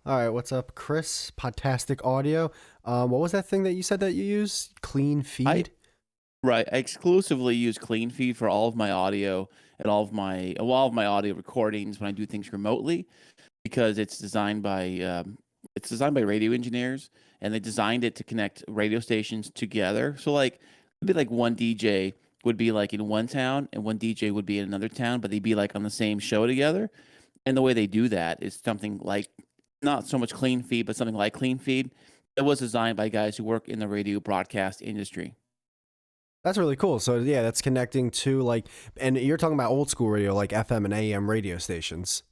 All right, what's up, Chris? Podtastic Audio. What was that thing that you said that you use? Clean I feed? Right. I exclusively use CleanFeed for all of my audio and all of my audio recordings when I do things remotely because it's designed by radio engineers, and they designed it to connect radio stations together. So like it'd be like one DJ would be like in one town and one DJ would be in another town, but they'd be like on the same show together. And the way they do that is something like not so much CleanFeed, but something like CleanFeed. It was designed by guys who work in the radio broadcast industry. That's really cool. So yeah, that's connecting to like, and you're talking about old school radio, like FM and AM radio stations.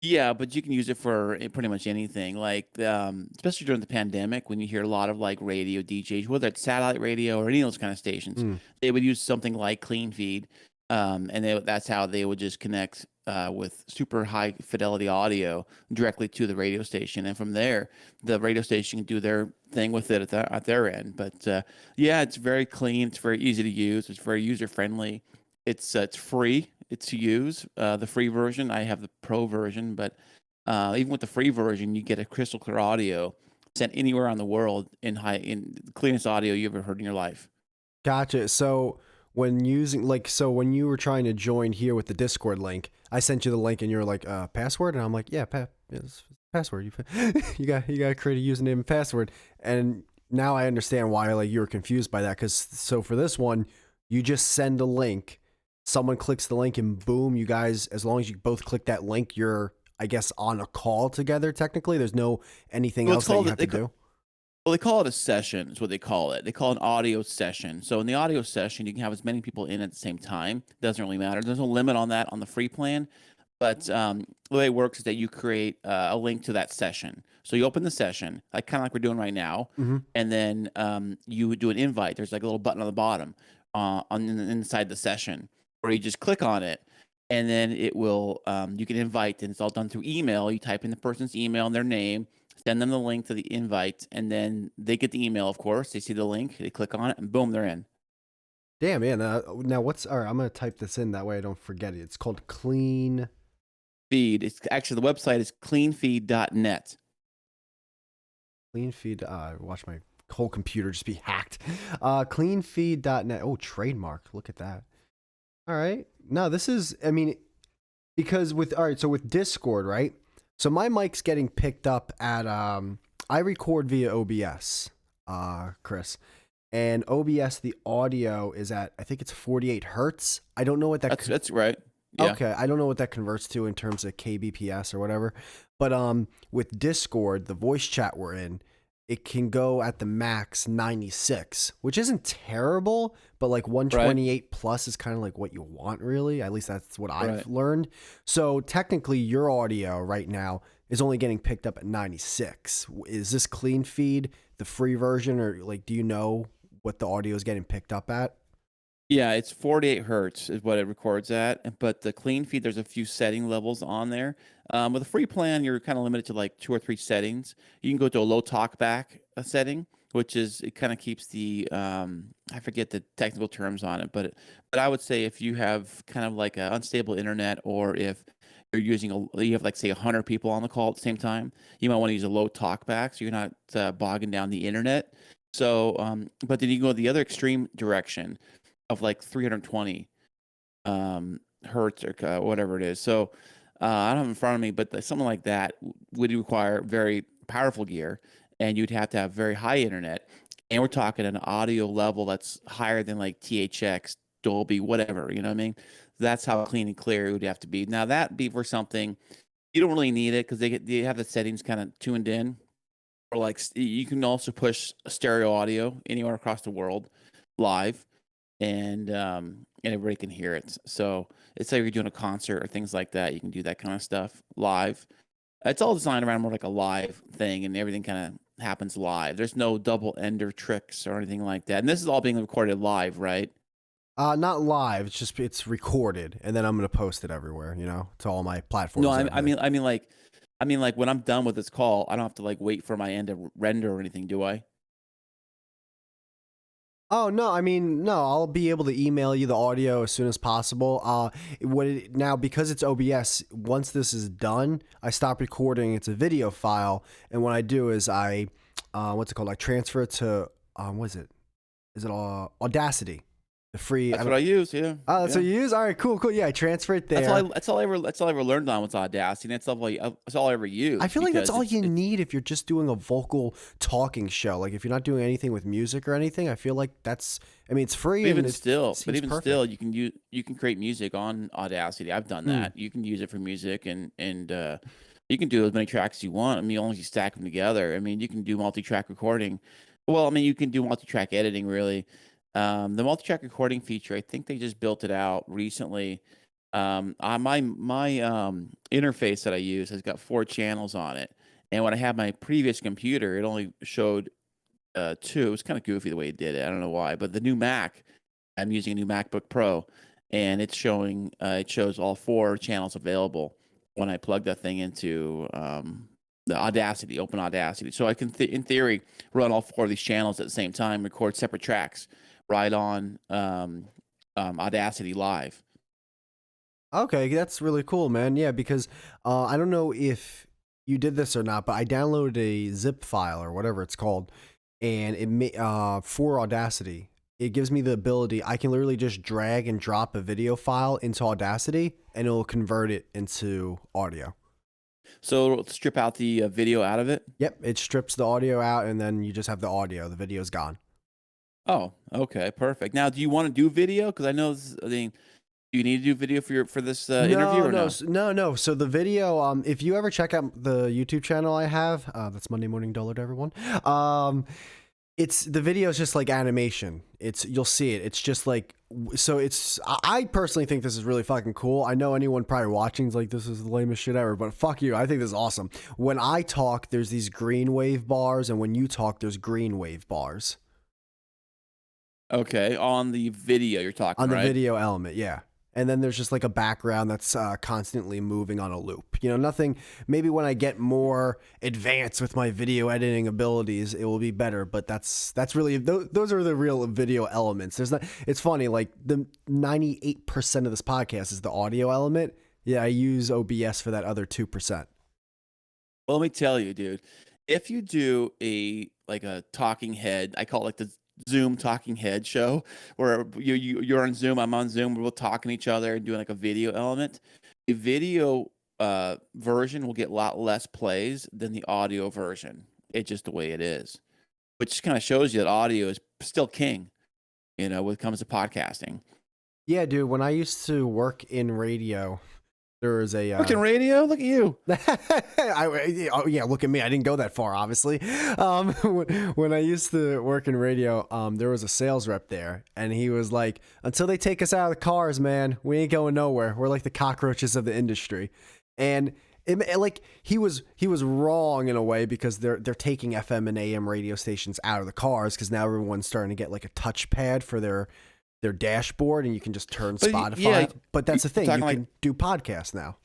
Yeah, but you can use it for pretty much anything. Like, especially during the pandemic, when you hear a lot of like radio DJs, whether it's satellite radio or any of those kind of stations, Hmm. they would use something like Clean Feed, and that's how they would just connect with super high fidelity audio directly to the radio station, and from there, the radio station can do their thing with it at their end. But yeah, it's very clean. It's very easy to use. It's very user friendly. It's free. It's to use the free version. I have the pro version, but even with the free version, you get a crystal clear audio sent anywhere on the world in the cleanest audio you ever heard in your life. Gotcha. So when you were trying to join here with the Discord link, I sent you the link, and you're like, password, and I'm like, yeah, yes, password. You got to create a username and password, and now I understand why like you were confused by that. Because so for this one, you just send a link, someone clicks the link, and boom, you guys, as long as you both click that link, you're, I guess, on a call together. Technically, there's no anything Well, else that you have to do. they call it a session. Is what they call it. They call it an audio session. So in the audio session, you can have as many people in at the same time. Doesn't really matter. There's no limit on that on the free plan. But the way it works is that you create a link to that session. So you open the session, like kind of like we're doing right now, Mm-hmm. and then you would do an invite. There's like a little button on the bottom inside the session where you just click on it, and then it will you can invite, and it's all done through email. You type in the person's email and their name, send them the link to the invite, and then they get the email. Of course, they see the link, they click on it, and boom, they're in. Damn, man. Now what's all right? I'm gonna type this in that way I don't forget it. It's called Clean Feed. It's actually the website is cleanfeed.net. Clean Feed. Watch my whole computer just be hacked. Cleanfeed.net. Oh, trademark. Look at that. All right. No, this is. I mean, because with all right. So with Discord, right? So my mic's getting picked up at. I record via OBS. Chris. And OBS, the audio is at, I think it's 48 hertz. I don't know what that. That's right. Yeah. Okay, I don't know what that converts to in terms of kbps or whatever, but with Discord, the voice chat we're in, it can go at the max 96, which isn't terrible, but like Right. 128 plus is kind of like what you want, really. At least that's what I've Right. learned. So technically, your audio right now is only getting picked up at 96. Is this clean feed the free version, or like, do you know what the audio is getting picked up at? Yeah, it's 48 hertz is what it records at. But the clean feed, there's a few setting levels on there. With a free plan, you're kind of limited to like two or three settings. You can go to a low talkback setting, which is it kind of keeps the I forget the technical terms on it, but I would say if you have kind of like a unstable internet, or if you're using you have like say 100 people on the call at the same time, you might want to use a low talkback so you're not bogging down the internet. So, but then you can go the other extreme direction of like 320 hertz or whatever it is. So I don't have it in front of me, but something like that would require very powerful gear, and you'd have to have very high internet. And we're talking an audio level that's higher than like THX, Dolby, whatever. You know what I mean? That's how clean and clear it would have to be. Now that be for something you don't really need it because they have the settings kind of tuned in. Or like you can also push stereo audio anywhere across the world live, and everybody can hear it. So it's like you're doing a concert or things like that. You can do that kind of stuff live. It's all designed around more like a live thing, and everything kind of happens live. There's no double ender tricks or anything like that. And this is all being recorded live, right? Not live. It's just it's recorded, and then I'm gonna post it everywhere. To all my No, platforms and everything. I mean like when I'm done with this call, I don't have to like wait for my end to render or anything, do I? Oh no, I mean no. I'll be able to email you the audio as soon as possible. Now because it's OBS. Once this is done, I stop recording. It's a video file, and what I do is what's it called? I transfer it to what is it? Is it Audacity? The free. I That's what don't. I use. Yeah, Oh, that's yeah. what you use. All right, cool, cool. Yeah, I transfer it That's there. all I ever learned on was Audacity. And that's all I ever I used feel like that's because all you it's need if you're just doing a vocal talking show. Like if you're not doing anything with music or anything, I feel like that's. I mean, it's free and it but seems even still, perfect. you can create music on Audacity. I've done Hmm. that. You can use it for music and you can do as many tracks as you want. I mean, as long as you stack them together. I mean, you can do multi-track recording. Well, I mean, you can do multi-track editing really. The multi-track recording feature, I think they just built it out recently. On my interface that I use has got 4 channels on it, and when I had my previous computer, it only showed 2. It was kind of goofy the way it did it. I don't know why, but the new Mac, I'm using a new MacBook Pro, and it's showing it shows all 4 channels available when I plug that thing into the Audacity, Open Audacity. So I can, in theory, run all 4 of these channels at the same time, record separate tracks right on Audacity Live. Okay, that's really cool, man. Yeah, because I don't know if you did this or not, but I downloaded a zip file or whatever it's called, and for Audacity, it gives me the ability. I can literally just drag and drop a video file into Audacity, and it'll convert it into audio. So it'll strip out the video out of it. Yep, it strips the audio out, and then you just have the audio. The video's gone. Oh, okay, perfect. Now, do you want to do video? Because I know I mean, do you need to do video for this interview No, or no, no? no. So the video, if you ever check out the YouTube channel I have, that's Monday Morning Dullard, everyone. It's the video is just like animation. You'll see it. It's just like so. I personally think this is really fucking cool. I know anyone probably watching is like this is the lamest shit ever, but fuck you. I think this is awesome. When I talk, there's these green wave bars, and when you talk, there's green wave bars Okay, on the video you're talking, on the right? video element. Yeah. And then there's just like a background that's constantly moving on a loop. You know, nothing. Maybe when I get more advanced with my video editing abilities, it will be better. But that's really those are the real video elements. There's not. It's funny. Like the 98% of this podcast is the audio element. Yeah, I use OBS for that other 2%. Well, let me tell you, dude. If you do a talking head, I call it like the Zoom talking head show, where you're on Zoom, I'm on Zoom, we're both talking to each other and doing like a video element. The video version will get a lot less plays than the audio version. It's just the way it is, which kind of shows you that audio is still king. When it comes to podcasting. Yeah, dude. When I used to work in radio, there was a Fucking radio, look at you. Oh yeah, look at me. I didn't go that far, obviously. When I used to work in radio, there was a sales rep there, and he was like, "Until they take us out of the cars, man, we ain't going nowhere. We're like the cockroaches of the industry." And like he was wrong in a way because they're taking FM and AM radio stations out of the cars because now everyone's starting to get like a touchpad for their dashboard, and you can just turn But Spotify. yeah, But that's the thing, talking you like can do podcasts now.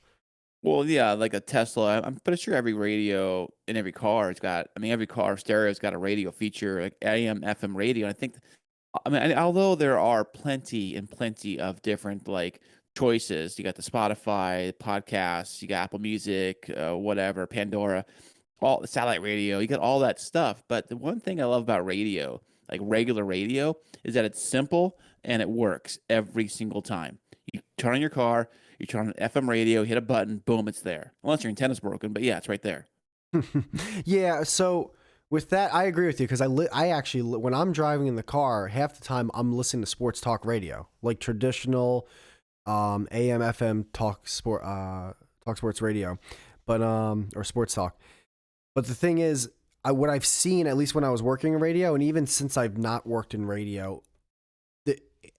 well, yeah, like a Tesla. I'm pretty sure every radio in every car has got. I mean, every car stereo's got a radio feature, like AM, FM radio. And I think, I mean, although there are plenty and plenty of different like choices, you got the Spotify podcasts, you got Apple Music, whatever, Pandora, all the satellite radio. You got all that stuff. But the one thing I love about radio, like regular radio, is that it's simple and it works every single time. You turn on your car, you turn on FM radio, hit a button, boom, it's there. Unless your antenna's broken, but yeah, it's right there. Yeah, so with that, I agree with you because I actually when I'm driving in the car, half the time I'm listening to sports talk radio, like traditional AM FM talk sports radio, but or sports talk. But the thing is, what I've seen, at least when I was working in radio, and even since I've not worked in radio,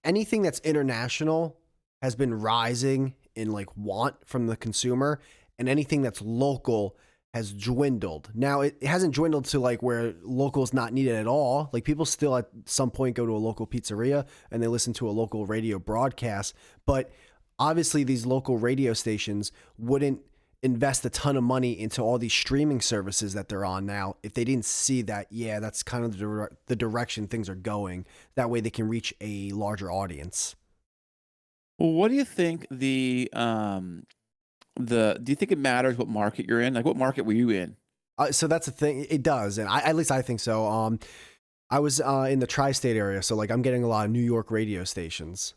anything that's international has been rising in like want from the consumer, and anything that's local has dwindled. Now it hasn't dwindled to like where local is not needed at all. Like people still at some point go to a local pizzeria and they listen to a local radio broadcast, but obviously these local radio stations wouldn't invest a ton of money into all these streaming services that they're on now, if they didn't see that, yeah, that's kind of the direction things are going. That way they can reach a larger audience. Well, what do you think do you think it matters what market you're in? Like, what market were you in? So that's the thing. It does, and at least I think so. I was in the tri-state area, so like I'm getting a lot of New York radio stations.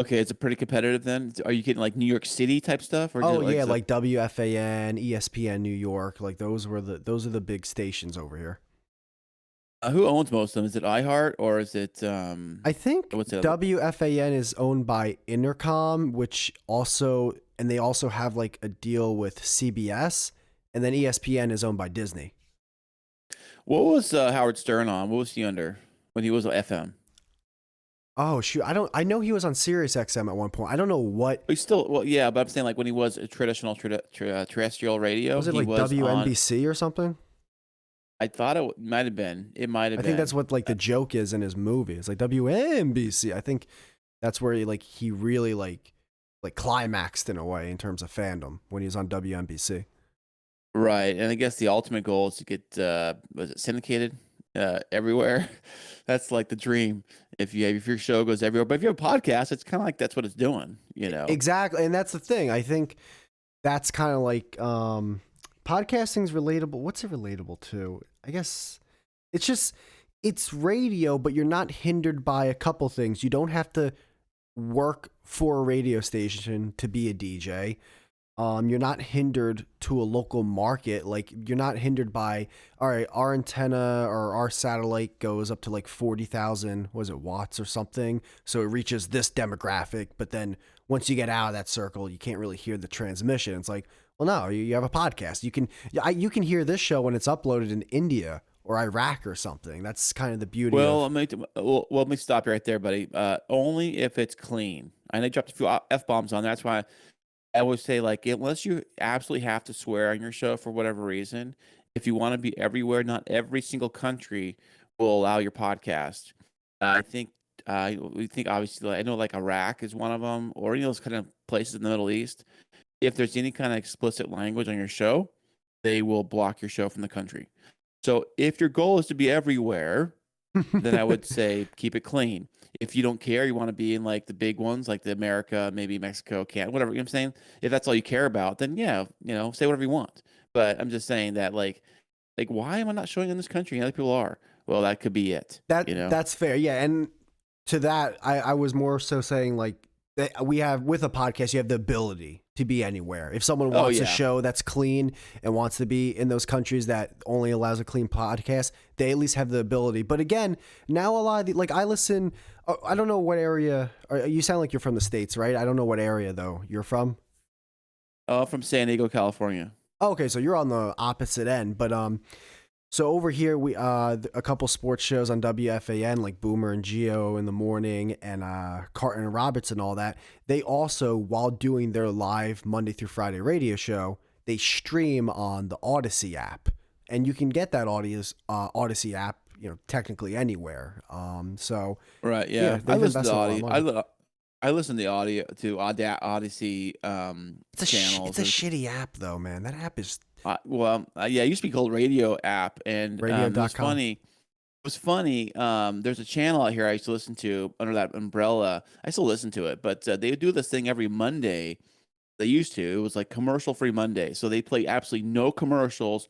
Okay, is it pretty competitive then? Are you getting like New York City type stuff, or Oh just like yeah, like WFAN, ESPN New York, like those are the big stations over here. who owns most of them? Is it iHeart or is it I think what's it? WFAN is owned by Intercom, which also, and they also have like a deal with CBS, and then ESPN is owned by Disney. What was Howard Stern on? What was he under when he was on FM? Oh shoot, I know he was on Sirius XM at one point. I don't know what He's still well, yeah, but I'm saying like when he was a traditional terrestrial radio, was it, he like was on. WNBC or something? I thought might have been. It might have I been. think that's what like the joke is in his movie. It's like WNBC. I think that's where he really like climaxed in a way in terms of fandom when he was on WNBC. Right, and I guess the ultimate goal is to get was it syndicated everywhere? That's like the dream. If your show goes everywhere, but if you have a podcast, it's kind of like that's what it's doing. Exactly, and that's the thing. I think that's kind of like podcasting's relatable. What's it relatable to? I guess it's radio, but you're not hindered by a couple things. You don't have to work for a radio station to be a DJ. You're not hindered to a local market. Like you're not hindered by, all right, our antenna or our satellite goes up to like 40,000, was it watts or something? So it reaches this demographic. But then once you get out of that circle, you can't really hear the transmission. It's like, well, no, you have a podcast. You can hear this show when it's uploaded in India or Iraq or something. That's kind of the beauty. Well, let me stop you right there, buddy. Only if it's clean. I know you dropped a few F-bombs on there. That's why I always say, like, unless you absolutely have to swear on your show for whatever reason, if you want to be everywhere, not every single country will allow your podcast. We think obviously, I know like Iraq is one of them, or those kind of places in the Middle East. If there's any kind of explicit language on your show, they will block your show from the country. So if your goal is to be everywhere, then I would say keep it clean. If you don't care, you want to be in like the big ones, like the America, maybe Mexico, Canada, whatever, you know what I'm saying? If that's all you care about, then yeah, say whatever you want. But I'm just saying that like why am I not showing in this country and other people are? Well, that could be it. That's fair. Yeah. And to that, I was more so saying like we have with a podcast, you have the ability to be anywhere. If someone wants a show that's clean and wants to be in those countries that only allows a clean podcast, they at least have the ability. But again, now a lot of like I listen, I don't know what area, you sound like you're from the States, right? I don't know what area though you're from. From San Diego, California. Okay, so you're on the opposite end, but so over here we a couple sports shows on WFAN like Boomer and Geo in the morning and Carton and Roberts and all that. They also, while doing their live Monday through Friday radio show, they stream on the Odyssey app, and you can get that Odyssey app, technically anywhere. So right, yeah, I listen to audio. I listen to audio to Odyssey channels. It's a shitty app though, man. That app is. It used to be called Radio App, and it was funny. It was funny. There's a channel out here I used to listen to under that umbrella. I still listen to it, but they would do this thing every Monday. They used to. It was like commercial-free Monday, so they play absolutely no commercials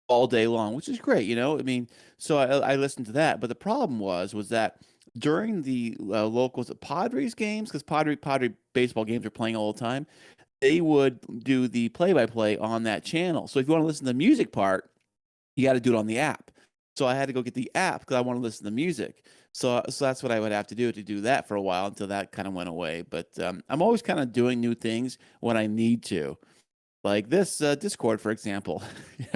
all day long, which is great. I mean, so I listened to that. But the problem was that during the locals Padres games, because Padre baseball games are playing all the time, they would do the play-by-play on that channel. So if you want to listen to the music part, you got to do it on the app. So I had to go get the app because I want to listen to music. So that's what I would have to do that for a while until that kind of went away. But I'm always kind of doing new things when I need to. Like this Discord, for example.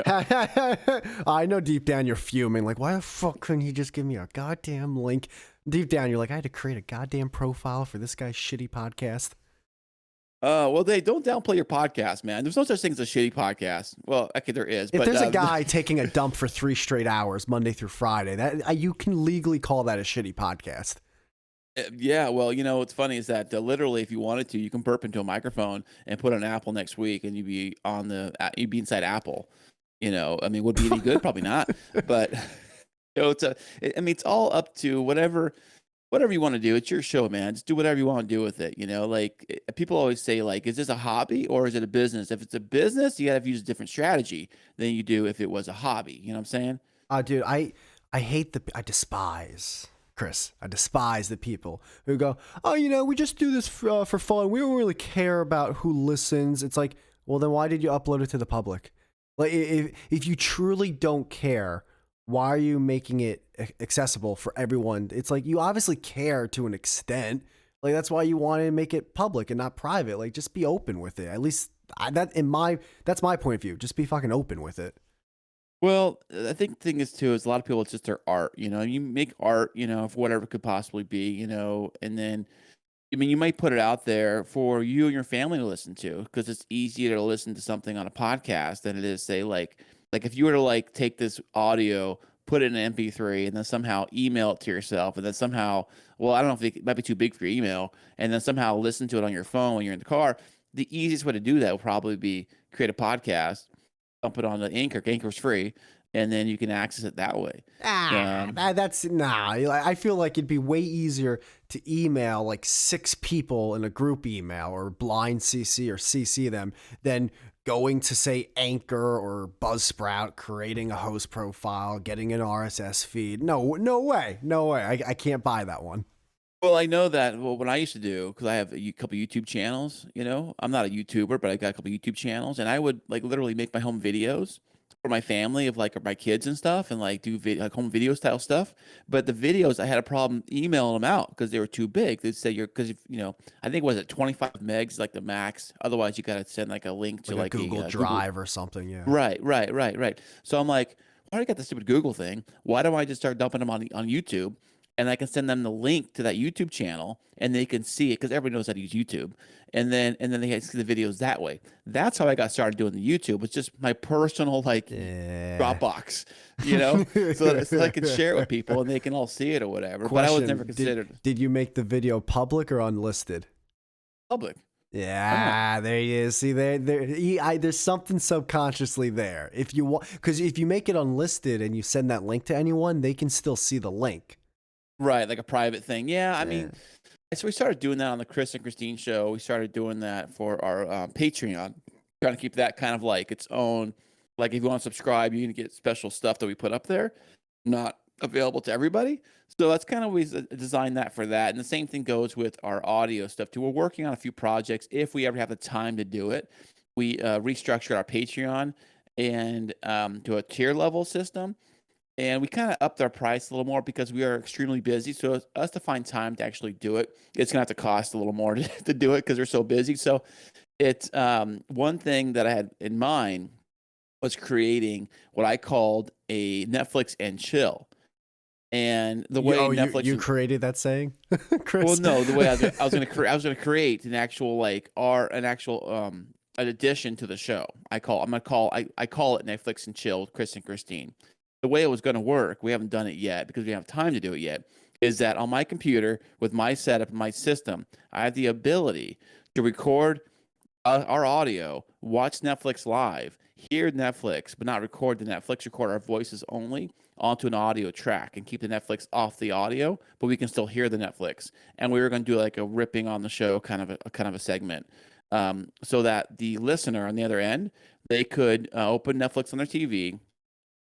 I know deep down you're fuming. Like, why the fuck couldn't he just give me a goddamn link? Deep down, you're like, I had to create a goddamn profile for this guy's shitty podcast. Well, they don't downplay your podcast, man. There's no such thing as a shitty podcast. Well, okay, there is. If but there's a guy taking a dump for 3 straight hours, Monday through Friday, that you can legally call that a shitty podcast. Yeah, well, what's funny is that literally, if you wanted to, you can burp into a microphone and put an Apple next week, and you'd be inside Apple. I mean, would be any good? Probably not. But I mean, it's all up to whatever you want to do. It's your show, man. Just do whatever you want to do with it. Like people always say, like, is this a hobby or is it a business? If it's a business, you got to use a different strategy than you do if it was a hobby. You know what I'm saying? Dude, I despise Chris. I despise the people who go, oh, we just do this for fun. We don't really care about who listens. It's like, well, then why did you upload it to the public? Like, if you truly don't care, why are you making it accessible for everyone? It's like you obviously care to an extent. Like that's why you want to make it public and not private. Like just be open with it. At least that's my point of view. Just be fucking open with it. Well, I think the thing is too is a lot of people it's just their art. You make art, for whatever it could possibly be, and then I mean, you might put it out there for you and your family to listen to because it's easier to listen to something on a podcast than it is, say, like if you were to like take this audio, put it in an MP3, and then somehow email it to yourself, and then somehow, well, I don't know if it might be too big for your email, and then somehow listen to it on your phone when you're in the car. The easiest way to do that would probably be create a podcast, dump it on the Anchor. Anchor's free, and then you can access it that way. That's nah. I feel like it'd be way easier to email like 6 people in a group email or blind CC or CC them than going to say Anchor or Buzzsprout, creating a host profile, getting an RSS feed. No way. I can't buy that one. Well, I know that. Well, what I used to do, because I have a couple YouTube channels, I'm not a YouTuber, but I got a couple YouTube channels, and I would like literally make my home videos for my family of like my kids and stuff, and like do like home video style stuff. But the videos, I had a problem emailing them out because they were too big. They'd say because I think it was at 25 megs like the max. Otherwise, you got to send like a link to Like a Google Drive or something. Yeah. Right. So I'm like, why do I got the stupid Google thing? Why don't I just start dumping them on YouTube? And I can send them the link to that YouTube channel, and they can see it because everybody knows how to use YouTube. And then they can see the videos that way. That's how I got started doing the YouTube. It's just my personal like Yeah. Dropbox, so I can share it with people and they can all see it or whatever. But I was never considered Did you make the video public or unlisted? public. Yeah, there you is. See, there's something subconsciously there. If you want, because if you make it unlisted and you send that link to anyone, they can still see the link. Right, like a private thing. Yeah, I mean, so we started doing that on the Chris and Christine show. We started doing that for our Patreon, trying to keep that kind of like its own. Like if you want to subscribe, you can get special stuff that we put up there, not available to everybody. So that's kind of we designed that for that. And the same thing goes with our audio stuff too. We're working on a few projects. If we ever have the time to do it, we restructured our Patreon and to a tier level system. And we kind of upped our price a little more because we are extremely busy. So us to find time to actually do it, it's gonna have to cost a little more to do it because we're so busy. So it's one thing that I had in mind was creating what I called a Netflix and chill. And the way Netflix you created that saying, Chris? well, no, the way I was gonna create an actual like an actual an addition to the show. I call it Netflix and chill, Chris and Christine. The way it was going to work, we haven't done it yet because we don't have time to do it yet, is that on my computer with my setup and my system, I have the ability to record our audio, watch Netflix live, hear Netflix, but not record the Netflix, record our voices only onto an audio track and keep the Netflix off the audio, but we can still hear the Netflix. And we were going to do like a ripping on the show kind of a segment, so that the listener on the other end, they could open Netflix on their TV,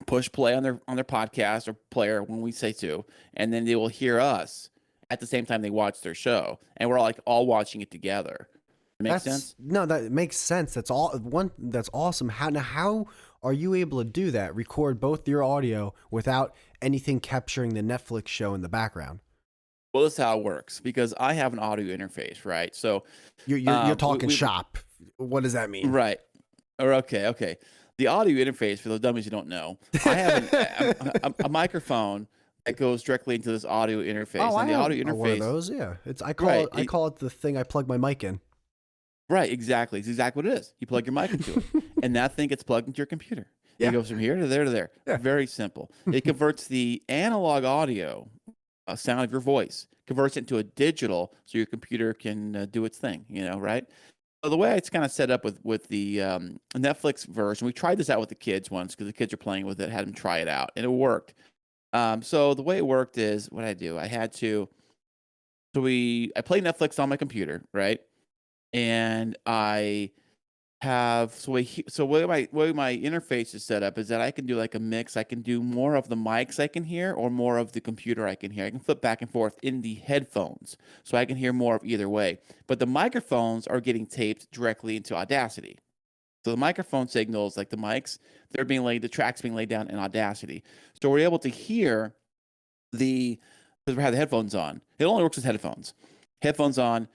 push play on their podcast or player when we say to, and then they will hear us at the same time they watch their show, and we're all watching it together. Make sense? No, that makes sense. That's awesome. How are you able to do that? Record both your audio without anything capturing the Netflix show in the background. Well, this is how it works because I have an audio interface, right? So you're talking shop. What does that mean? Right. Or okay. The audio interface, for those dummies who don't know, I have a microphone that goes directly into this audio interface. Oh, and the audio one of interface, those. Yeah, I call it the thing I plug my mic in. right? Exactly. It's exactly what it is. You plug your mic into it, and that thing gets plugged into your computer. Yeah. It goes from here to there to there. Yeah. Very simple. It converts the analog audio sound of your voice, converts it into a digital so your computer can do its thing, right? So the way it's kind of set up with the Netflix version, we tried this out with the kids once because the kids are playing with it, had them try it out, and it worked. So the way it worked is what I do. I play Netflix on my computer, right? And I have so way my interface is set up is that I can do like a mix. I can do more of the mics I can hear or more of the computer I can hear. I can flip back and forth in the headphones, so I can hear more of either way. But the microphones are getting taped directly into Audacity. So the microphone signals, like the mics, the tracks being laid down in Audacity. So we're able to hear because we have the headphones on. It only works with headphones. Headphones on,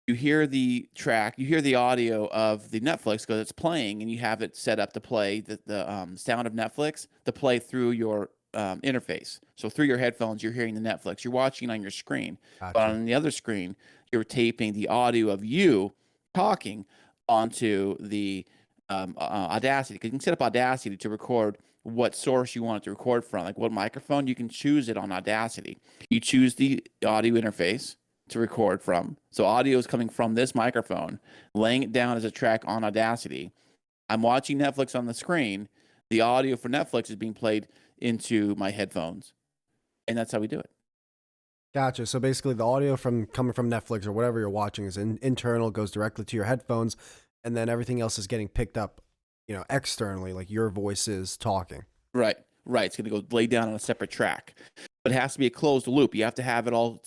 you hear the track, you hear the audio of the Netflix because it's playing, and you have it set up to play the sound of Netflix to play through your interface. So through your headphones, you're hearing the Netflix. You're watching it on your screen, but Gotcha. on the other screen, you're taping the audio of you talking onto the Audacity. Because you can set up Audacity to record what source you want it to record from, like what microphone. You can choose it on Audacity. You choose the audio interface to record from. So audio is coming from this microphone, laying it down as a track on Audacity. I'm watching Netflix on the screen. The audio for Netflix is being played into my headphones. And that's how we do it. Gotcha. So basically, the audio coming from Netflix or whatever you're watching is internal, goes directly to your headphones, and then everything else is getting picked up, externally, like your voice is talking. Right. Right. It's going to go lay down on a separate track. But it has to be a closed loop. You have to have it all,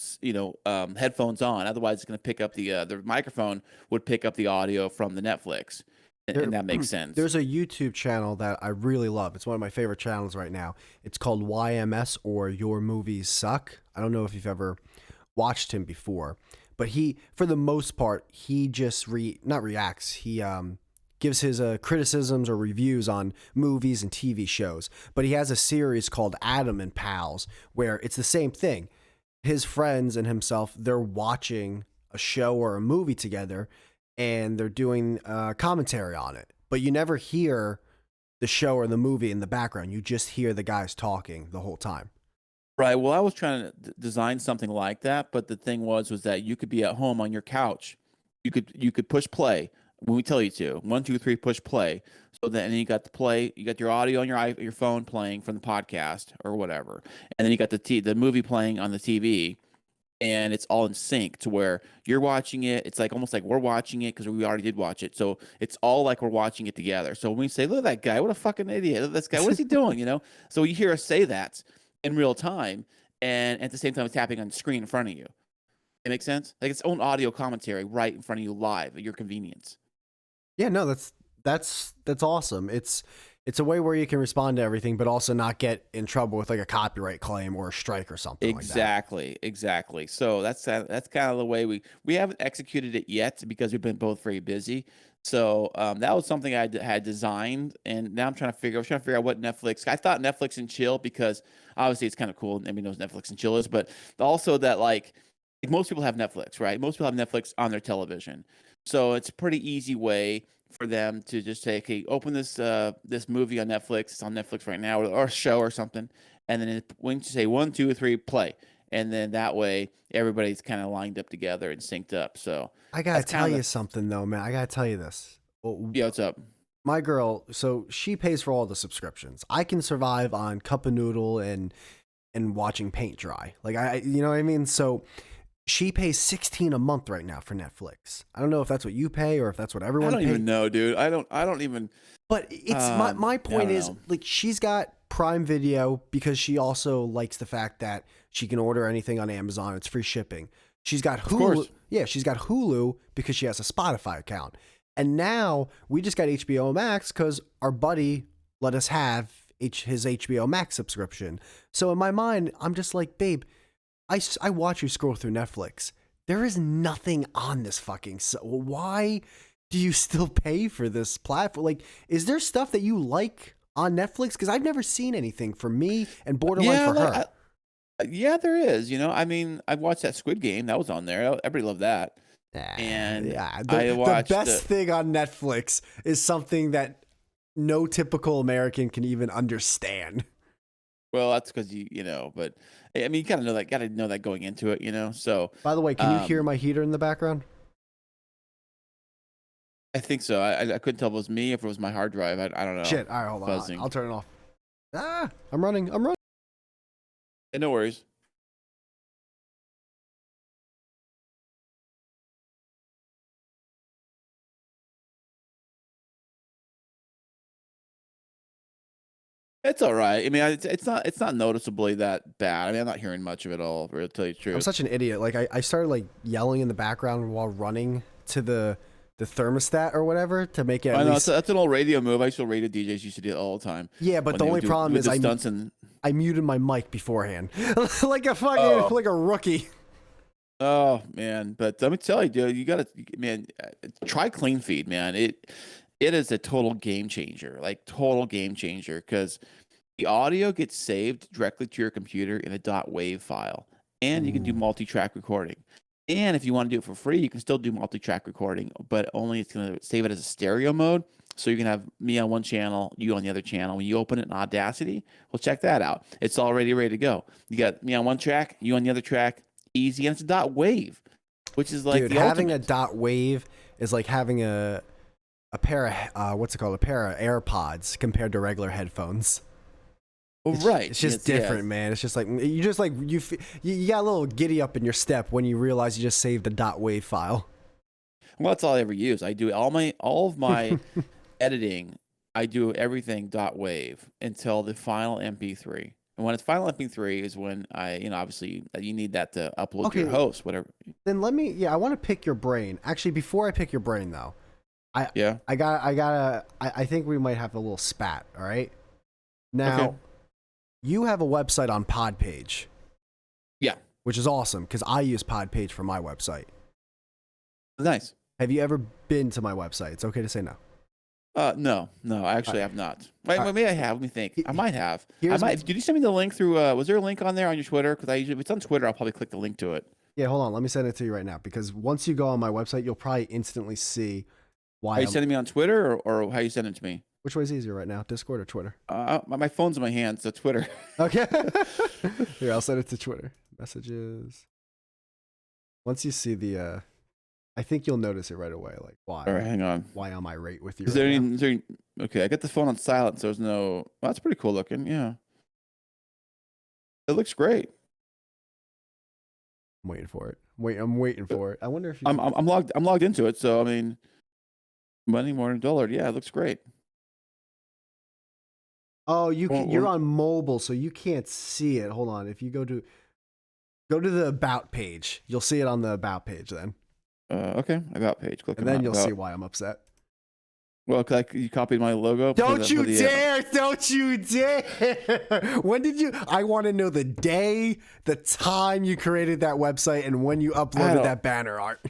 headphones on. Otherwise, it's going to pick up the microphone would pick up the audio from the Netflix. And that makes sense. There's a YouTube channel that I really love. It's one of my favorite channels right now. It's called YMS, or Your Movies Suck. I don't know if you've ever watched him before, but for the most part, he just not reacts. He gives his criticisms or reviews on movies and TV shows. But he has a series called Adam and Pals, where it's the same thing. His friends and himself, they're watching a show or a movie together, and they're doing commentary on it. But you never hear the show or the movie in the background. You just hear the guys talking the whole time. Right. Well, I was trying to design something like that, but the thing was that you could be at home on your couch. You could push play when we tell you to. 1, 2, 3, push play. So then you got you got your audio on your phone playing from the podcast or whatever, and then you got the movie playing on the TV. And it's all in sync to where you're watching it. It's like almost like we're watching it because we already did watch it. So it's all like we're watching it together. So when we say, look at that guy, what a fucking idiot. Look at this guy, what is he doing? So you hear us say that in real time. And at the same time, it's happening on the screen in front of you. It makes sense? Like its own audio commentary right in front of you live at your convenience. Yeah, no, that's awesome. It's a way where you can respond to everything, but also not get in trouble with like a copyright claim or a strike or something like that. Exactly. So that's kind of the way we haven't executed it yet because we've been both very busy. So that was something I had designed, and now I'm trying to figure out what Netflix. I thought Netflix and chill because obviously it's kind of cool. Everybody knows Netflix and chill is, but also that like most people have Netflix, right? Most people have Netflix on their television, so it's a pretty easy way for them to just say, "Okay, open this movie on Netflix. It's on Netflix right now, or a show or something." And then when you say 1, 2, 3, play, and then that way everybody's kind of lined up together and synced up. So I gotta tell you something though, man. I gotta tell you this. Yeah, what's up? My girl, so she pays for all the subscriptions. I can survive on cup of noodle and watching paint dry. Like you know what I mean? So she pays $16 a month right now for Netflix. I don't know if that's what you pay or if that's what everyone pays. I don't even know, dude. I don't even. But it's my point is like she's got Prime Video because she also likes the fact that she can order anything on Amazon. It's free shipping. She's got Hulu. Yeah, she's got Hulu because she has a Spotify account. And now we just got HBO Max because our buddy let us have his HBO Max subscription. So in my mind, I'm just like, babe, I watch you scroll through Netflix. There is nothing on this fucking. So why do you still pay for this platform? Like, is there stuff that you like on Netflix? Because I've never seen anything for me and borderline for her. Yeah, there is. I mean, I watched that Squid Game. That was on there. Everybody loved that. And yeah, I watched the best thing on Netflix is something that no typical American can even understand. Well, that's because you know, but I mean, you kind of know that, got to know that going into it, you know. So, By the way, can you hear um, my heater in the background? I think so. I couldn't tell if it was me, if it was my hard drive. I don't know. Shit. All right, hold on. Buzzing. I'll turn it off. Ah, I'm running. I'm running. No worries. It's all right. I mean, it's not noticeably that bad. I mean, I'm not hearing much of it all, to tell you the I'm truth. such an idiot. Like I started like yelling in the background while running to the thermostat or whatever to make it at I know least. that's an old radio move. I used to radio DJs used to do it all the time Yeah, but when the they only would problem is do stunts and I muted my mic beforehand, oh like a rookie. oh man. But let me tell you, dude, you gotta man, try Clean Feed, man. It is a total game changer, like total game changer, because the audio gets saved directly to your computer in a .wav file, and you can do Ooh. multi-track recording. And if you want to do it for free, you can still do multi-track recording, but only it's going to save it as a stereo mode. So you can have me on one channel, you on the other channel. When you open it in Audacity, well, check that out. It's already ready to go. You got me on one track, you on the other track, easy, and it's a .wav, which is like Dude, the having a ultimate. dot wave is like having a pair of what's it called? A pair of AirPods compared to regular headphones. Oh, right. It's just Yes, yes. different, man. It's just like you just like you got a little giddy up in your step when you realize you just saved a dot wave file. Well, that's all I ever use. I do all of my editing, I do everything .wav until the final MP3. And when it's final MP3 is when obviously you need that to upload to your Okay, host, whatever. then I want to pick your brain. Actually, before I pick your brain though, I Yeah. I think we might have a little spat. All right. Okay. Now, you have a website on Podpage, Yeah. which is awesome because I use Podpage for my website. Nice. Have you ever been to my website? It's okay to say no. No, I actually have not. Wait, All right. maybe I have. Let me think. I might have. I Here's might. Did you send me the link through? Was there a link on there on your Twitter? Because I usually, if it's on Twitter, I'll probably click the link to it. Yeah, hold on. Let me send it to you right now because once you go on my website, you'll probably instantly see why Are you I'm. sending me on Twitter or how you send it to me? Which way's easier right now, Discord or Twitter? My phone's in my hand, so Twitter. Okay. Here, I'll send it to Twitter. Messages. Once you see the, I think you'll notice it right away. Like why? All right, hang on. Why am I right with you? Is Right there now? any? Is there? Okay, I got the phone on silent, so there's no. Well, that's pretty cool looking. Yeah, it looks great. I'm waiting for it. I'm waiting for it. I wonder if you I'm can. I'm logged. I'm logged into it. So I mean, Monday morning Dullard. Yeah, it looks great. Oh, you're Well, on mobile, so you can't see it. Hold on. If you go to the about page, you'll see it on the about page then, okay, about page. Click and on then that. you'll see About. why I'm upset. Well, you copied my logo. Don't you dare! Don't you dare! When did you? I want to know the day, the time you created that website, and when you uploaded that banner art.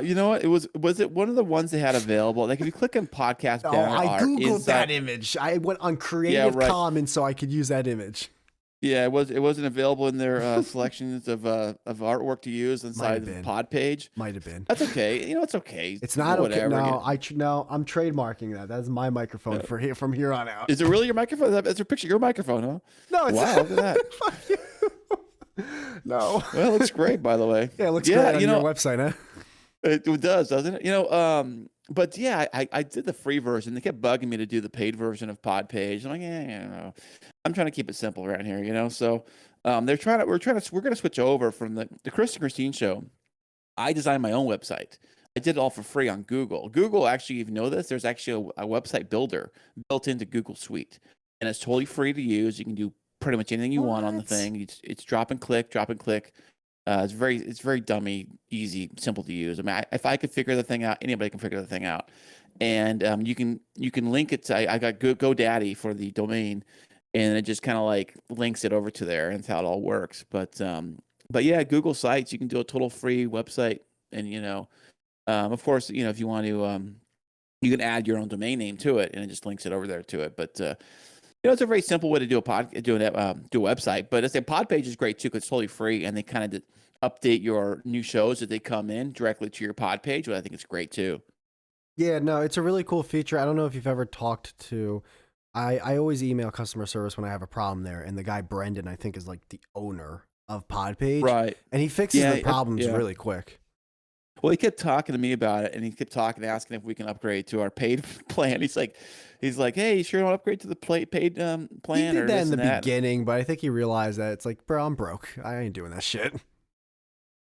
You know what? Was it one of the ones they had available? Like if you click on podcast Oh, banner I art googled inside, that image. I went on yeah, Creative right. Commons so I could use that image. Yeah, it wasn't available in their selections of artwork to use Might have inside the been. pod page. Might have been. That's okay. You know, it's okay. It's not okay. Whatever. No, I'm trademarking that. That's my microphone from here on out. Is it really your microphone? That's a picture of your microphone, huh? No, it's Wow, look at that. Fuck you. No. Well, it looks great, by the way. Yeah, it looks great on your website, huh? It does, doesn't it? But yeah, I did the free version. They kept bugging me to do the paid version of Podpage. I'm like, no. I'm trying to keep it simple around here, you know. So we're gonna switch over from the Chris and Christine show. I designed my own website. I did it all for free on Google. Google actually, if you know this, there's actually a website builder built into Google Suite, and it's totally free to use. You can do pretty much anything you want on the What? thing. It's drop and click, drop and click. It's very dummy, easy, simple to use. I mean, if I could figure the thing out, anybody can figure the thing out. And you can link it to. I got GoDaddy for the domain, and it just kind of like links it over to there, and that's how it all works. But yeah, Google Sites, you can do a total free website, and of course, if you want to, you can add your own domain name to it, and it just links it over there to it. But it's a very simple way to do a website. But I say Podpage is great too because it's totally free, and they kind of update your new shows as they come in directly to your pod page, which I think is great too. Yeah, no, it's a really cool feature. I don't know if you've ever talked to I always email customer service when I have a problem there, and the guy Brendan, I think, is like the owner of Podpage, Right. and he fixes Yeah. the problems Yeah. really quick. Well, he kept talking to me about it, and he kept asking if we can upgrade to our paid plan. He's like, hey, you sure you want to upgrade to the paid He plan did or that in this the and that? beginning, but I think he realized that it's like, bro, I'm broke. I ain't doing that shit.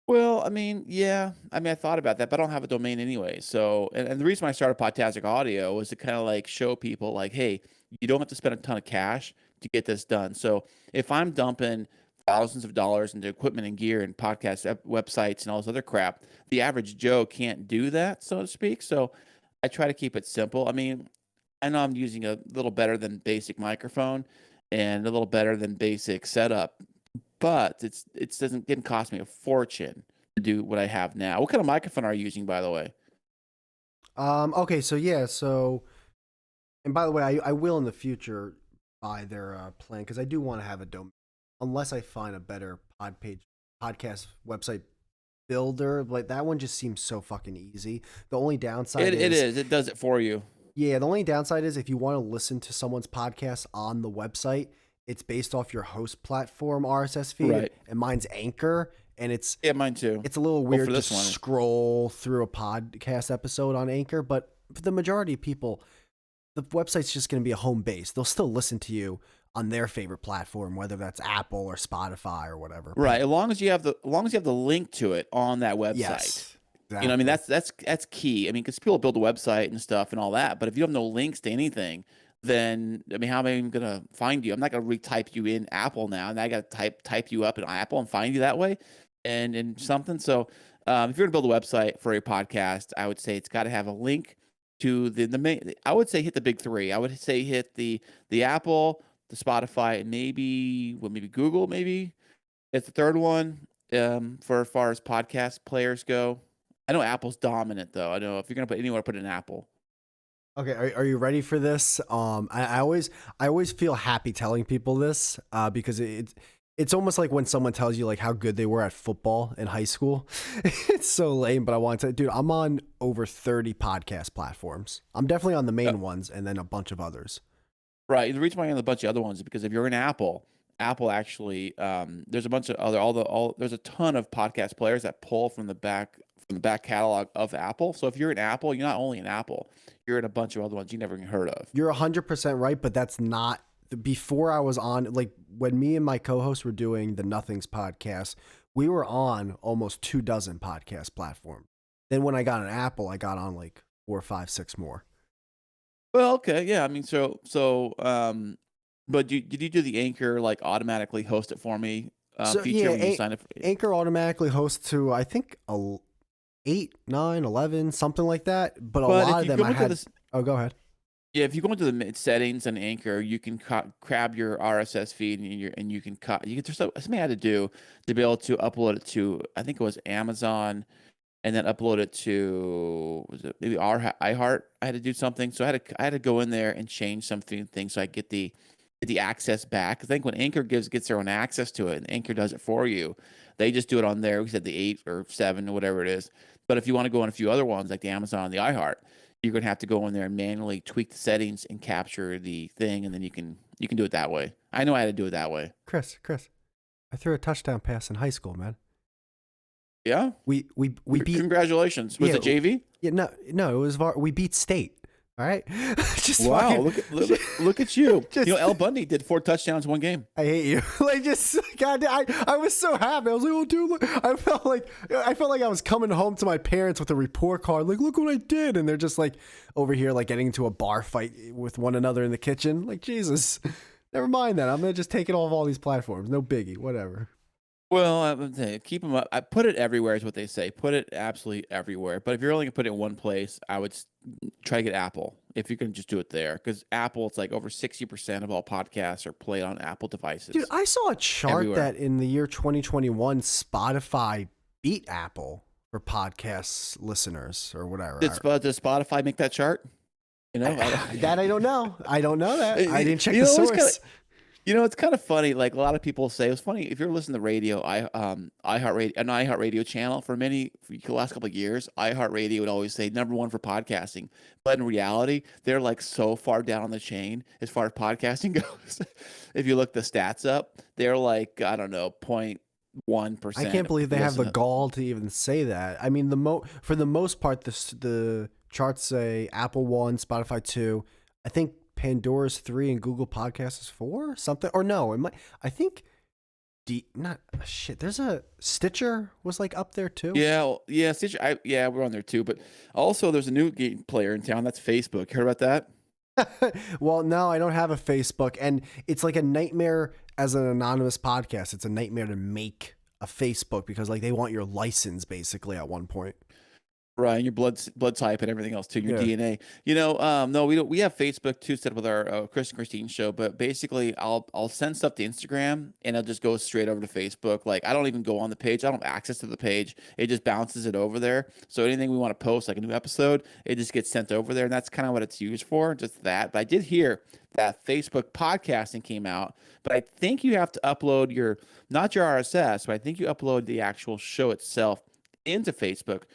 Well, I mean, yeah. I mean, I thought about that, but I don't have a domain anyway. So, and the reason why I started Podtastic Audio was to kind of like show people, like, hey, you don't have to spend a ton of cash to get this done. So, if I'm dumping thousands of dollars into equipment and gear and podcast websites and all this other crap, the average Joe can't do that, so to speak. So, I try to keep it simple. I mean, I know I'm using a little better than basic microphone and a little better than basic setup, but didn't cost me a fortune to do what I have now. What kind of microphone are you using, by the way? Okay, so yeah, so and by the way, I will in the future buy their plan because I do want to have a domain, unless I find a better podcast website builder. Like that one just seems so fucking easy. The only downside It is is. It does it for you. yeah, the only downside is if you want to listen to someone's podcast on the website, it's based off your host platform RSS feed, Right. and mine's Anchor, and Yeah, mine too. it's a little Well, weird for to this one, scroll through a podcast episode on Anchor, but for the majority of people, the website's just going to be a home base. They'll still listen to you on their favorite platform, whether that's Apple or Spotify or whatever. right? As long as you have the link to it on that website. Yes, You know, I mean, exactly. that's key. I mean, because people build a website and stuff and all that, but if you have no links to anything, then I mean, how am I even gonna find you? I'm not gonna retype you in Apple now, and I gotta type you up in Apple and find you that way, and something. So, if you're gonna build a website for your podcast, I would say it's got to have a link to the main. I would say hit the big three. I would say hit the Apple, the Spotify, and maybe Google. Maybe it's the third one. For as far as podcast players go, I know Apple's dominant though. I know if you're gonna put anywhere, put it in Apple. Okay, are you ready for this? I always feel happy telling people this because it's almost like when someone tells you like how good they were at football in high school. It's so lame, but I want to, dude. I'm on over 30 podcast platforms. I'm definitely on the Uh, main ones, and then a bunch of others. right. The reason why I'm on a bunch of other ones is because if you're in Apple, Apple actually there's a bunch of other there's a ton of podcast players that pull from the back catalog of Apple. So if you're in Apple, you're not only in Apple, you're in a bunch of other ones you never even heard of. You're 100% right, but that's not before I was on. Like when me and my co-host were doing the Nothings podcast, we were on almost 24 podcast platforms. Then when I got an Apple, I got on like 4, 5, 6 more. Well, okay, yeah. I mean, but did you do the Anchor like automatically host it for me So feature yeah, when you sign up? Anchor automatically hosts to I think 8, 9, 11, something like that. But a But lot if of you them go I into had. this, Oh, go ahead. yeah, if you go into the settings and Anchor, you can grab your RSS feed and you can cut. You can there's something I had to do to be able to upload it to. I think it was Amazon, and then upload it to was it maybe our iHeart. I had to do something, so I had to go in there and change something things so I get the access back. 'Cause I think when Anchor gets their own access to it, and Anchor does it for you, they just do it on there. We said the 8 or 7 or whatever it is. But if you want to go on a few other ones like the Amazon and the iHeart, you're gonna have to go in there and manually tweak the settings and capture the thing, and then you can do it that way. I know I had to do it that way. Chris, I threw a touchdown pass in high school, man. Yeah. We beat. Congratulations. Was Yeah, it JV? yeah, no, it was we beat State. All right, just Wow, fucking, look at you. just, You know, El Bundy did 4 touchdowns one game. I hate you. Like just God, I was so happy. I was like, oh dude, look. I felt like I was coming home to my parents with a report card. Like, look what I did, and they're just like over here, like getting into a bar fight with one another in the kitchen. Like Jesus, never mind that. I'm gonna just take it off all these platforms. No biggie, whatever. Well, I would say keep them up. I put it everywhere is what they say. Put it absolutely everywhere. But if you're only gonna put it in one place, I would try to get Apple. If you can just do it there, because Apple, it's like over 60% of all podcasts are played on Apple devices. Dude, I saw a chart everywhere. that in the year 2021, Spotify beat Apple for podcast listeners or whatever. Does Spotify make that chart? You know, That I don't know. I don't know that. I didn't check You the know, source. It's kind of funny. Like a lot of people say, it's funny if you're listening to radio. iHeartRadio, an iHeartRadio channel for the last couple of years. iHeartRadio would always say #1 for podcasting, but in reality, they're like so far down on the chain as far as podcasting goes. If you look the stats up, they're like I don't know, point one I percent can't of believe they people have the listen. gall to even say that. I mean, for the most part, the charts say Apple 1, Spotify 2. I think Pandora's 3 and Google Podcasts is 4, something. Or no, it might. I think not shit. There's a Stitcher was like up there too. Yeah, Stitcher. Yeah, we're on there too. But also, there's a new game player in town. That's Facebook. Heard about that? Well, no, I don't have a Facebook, and it's like a nightmare as an anonymous podcast. It's a nightmare to make a Facebook because like they want your license basically at one point. Right, and your blood type and everything else too, your Yeah. DNA. No, we don't. We have Facebook too, set up with our Chris and Christine show. But basically, I'll send stuff to Instagram, and it'll just go straight over to Facebook. Like I don't even go on the page. I don't have access to the page. It just bounces it over there. So anything we want to post, like a new episode, it just gets sent over there, and that's kind of what it's used for. Just that. But I did hear that Facebook podcasting came out, but I think you have to upload your not your RSS, but I think you upload the actual show itself into Facebook,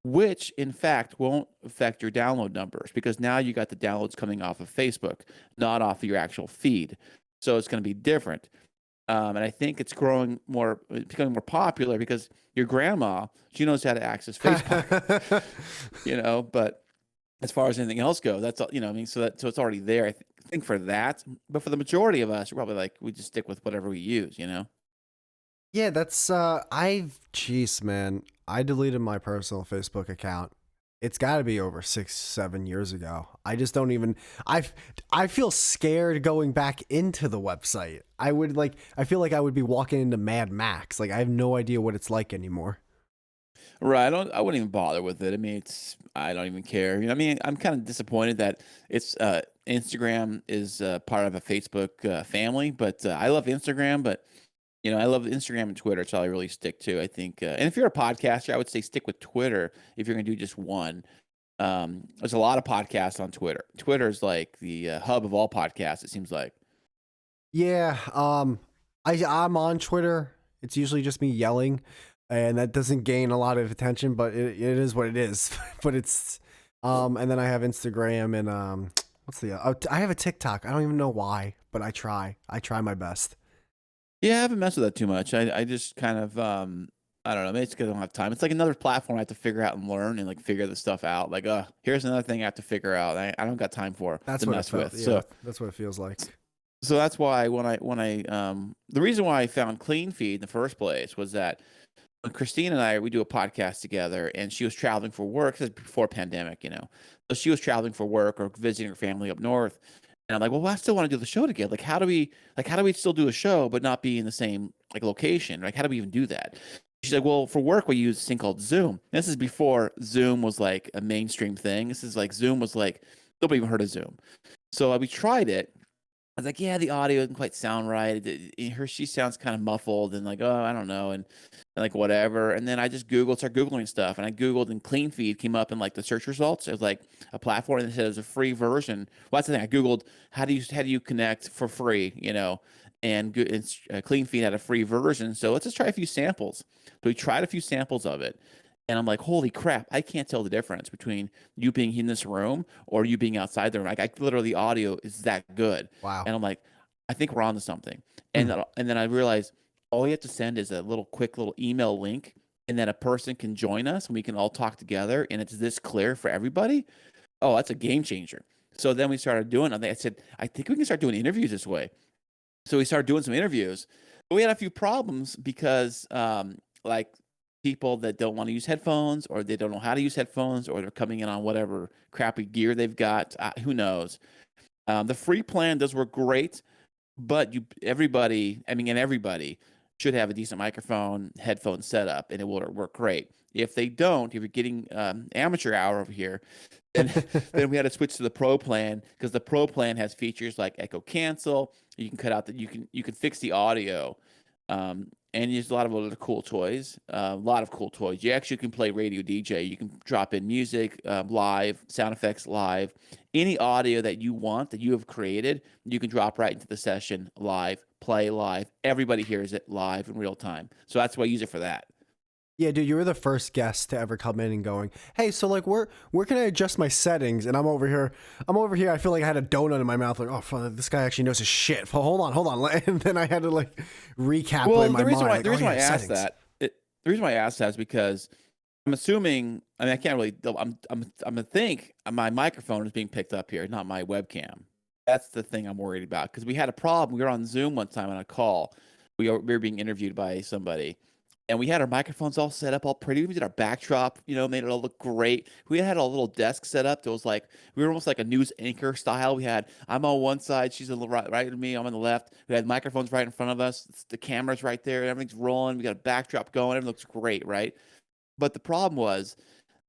which in fact won't affect your download numbers because now you got the downloads coming off of Facebook, not off of your actual feed. So it's going to be different. And I think it's becoming more popular because your grandma, she knows how to access Facebook, but as far as anything else goes, that's all, I mean, so it's already there. I think for that, but for the majority of us, we're probably like, we just stick with whatever we use. Yeah, that's jeez, man. I deleted my personal Facebook account. It's got to be over 6, 7 years ago. I just don't even. I feel scared going back into the website. I feel like I would be walking into Mad Max. Like I have no idea what it's like anymore. Right. I wouldn't even bother with it. I mean, I don't even care. I mean, I'm kind of disappointed that it's Instagram is part of a Facebook family, but I love Instagram, but I love Instagram and Twitter. It's all I really stick to. I think, and if you're a podcaster, I would say stick with Twitter if you're going to do just one. There's a lot of podcasts on Twitter. Twitter is like the hub of all podcasts. It seems like. Yeah. I'm on Twitter. It's usually just me yelling, and that doesn't gain a lot of attention, but it is what it is. But it's and then I have Instagram and what's I have a TikTok. I don't even know why, but I try. I try my best. Yeah, I haven't messed with that too much. I just kind of I don't know. Maybe it's because I don't have time. It's like another platform I have to figure out and learn and like figure the stuff out. Like, here's another thing I have to figure out. I don't got time for That's to what it mess felt. with. Yeah, So that's what it feels like. so that's why the reason why I found Clean Feed in the first place was that when Christine and we do a podcast together, and she was traveling for work. This is before pandemic. So she was traveling for work or visiting her family up north, and I'm like, well, I still want to do the show together. Like, how do we still do a show but not be in the same like location? Like, how do we even do that? She's like, well, for work we use this thing called Zoom. This is before Zoom was like a mainstream thing. This is like Zoom was like nobody even heard of Zoom. So we tried it. I was like, yeah, the audio doesn't quite sound right. She sounds kind of muffled and like, oh, I don't know, and like whatever. And then I just started Googling stuff, and I Googled, and Clean Feed came up in like the search results. It was like a platform that says a free version. Well, that's the thing. I Googled how do you connect for free, and Clean Feed had a free version. So let's just try a few samples. So we tried a few samples of it. And I'm like, holy crap, I can't tell the difference between you being in this room or you being outside the room. Like, literally, the audio is that good. Wow. And I'm like, I think we're on to something. Hmm. And then I realized all you have to send is a quick little email link, and then a person can join us, and we can all talk together, and it's this clear for everybody. Oh, that's a game changer. So then we started doing, I said, I think we can start doing interviews this way. So we started doing some interviews, but we had a few problems because, like, people that don't want to use headphones, or they don't know how to use headphones, or they're coming in on whatever crappy gear they've got. Who knows? The free plan does work great, but everybody should have a decent microphone, headphone setup, and it will work great. If they don't, if you're getting amateur hour over here, then then we had to switch to the pro plan, because the pro plan has features like echo cancel. You can cut out you can fix the audio And there's a lot of other cool toys. A lot of cool toys. You actually can play radio DJ. You can drop in music live, sound effects live, any audio that you want that you have created. You can drop right into the session live, play live. Everybody hears it live in real time. So that's why I use it for that. Yeah, dude, you were the first guest to ever come in and going, "Hey, so like, where can I adjust my settings?" And I'm over here. I feel like I had a donut in my mouth. Like, oh, fuck, this guy actually knows his shit. Hold on. And then I had to like recap Well, in my mind. Like, the reason why I asked settings. the reason why I asked that is because I'm assuming. I mean, I can't really. I'm gonna think my microphone is being picked up here, not my webcam. That's the thing I'm worried about because we had a problem. We were on Zoom one time on a call. We were being interviewed by somebody, and we had our microphones all set up, all pretty. We did our backdrop, made it all look great. We had a little desk set up that was like we were almost like a news anchor style. I'm on one side, she's on the right of me, I'm on the left. We had microphones right in front of us. The camera's right there. Everything's rolling. We got a backdrop going. Everything looks great, right? But the problem was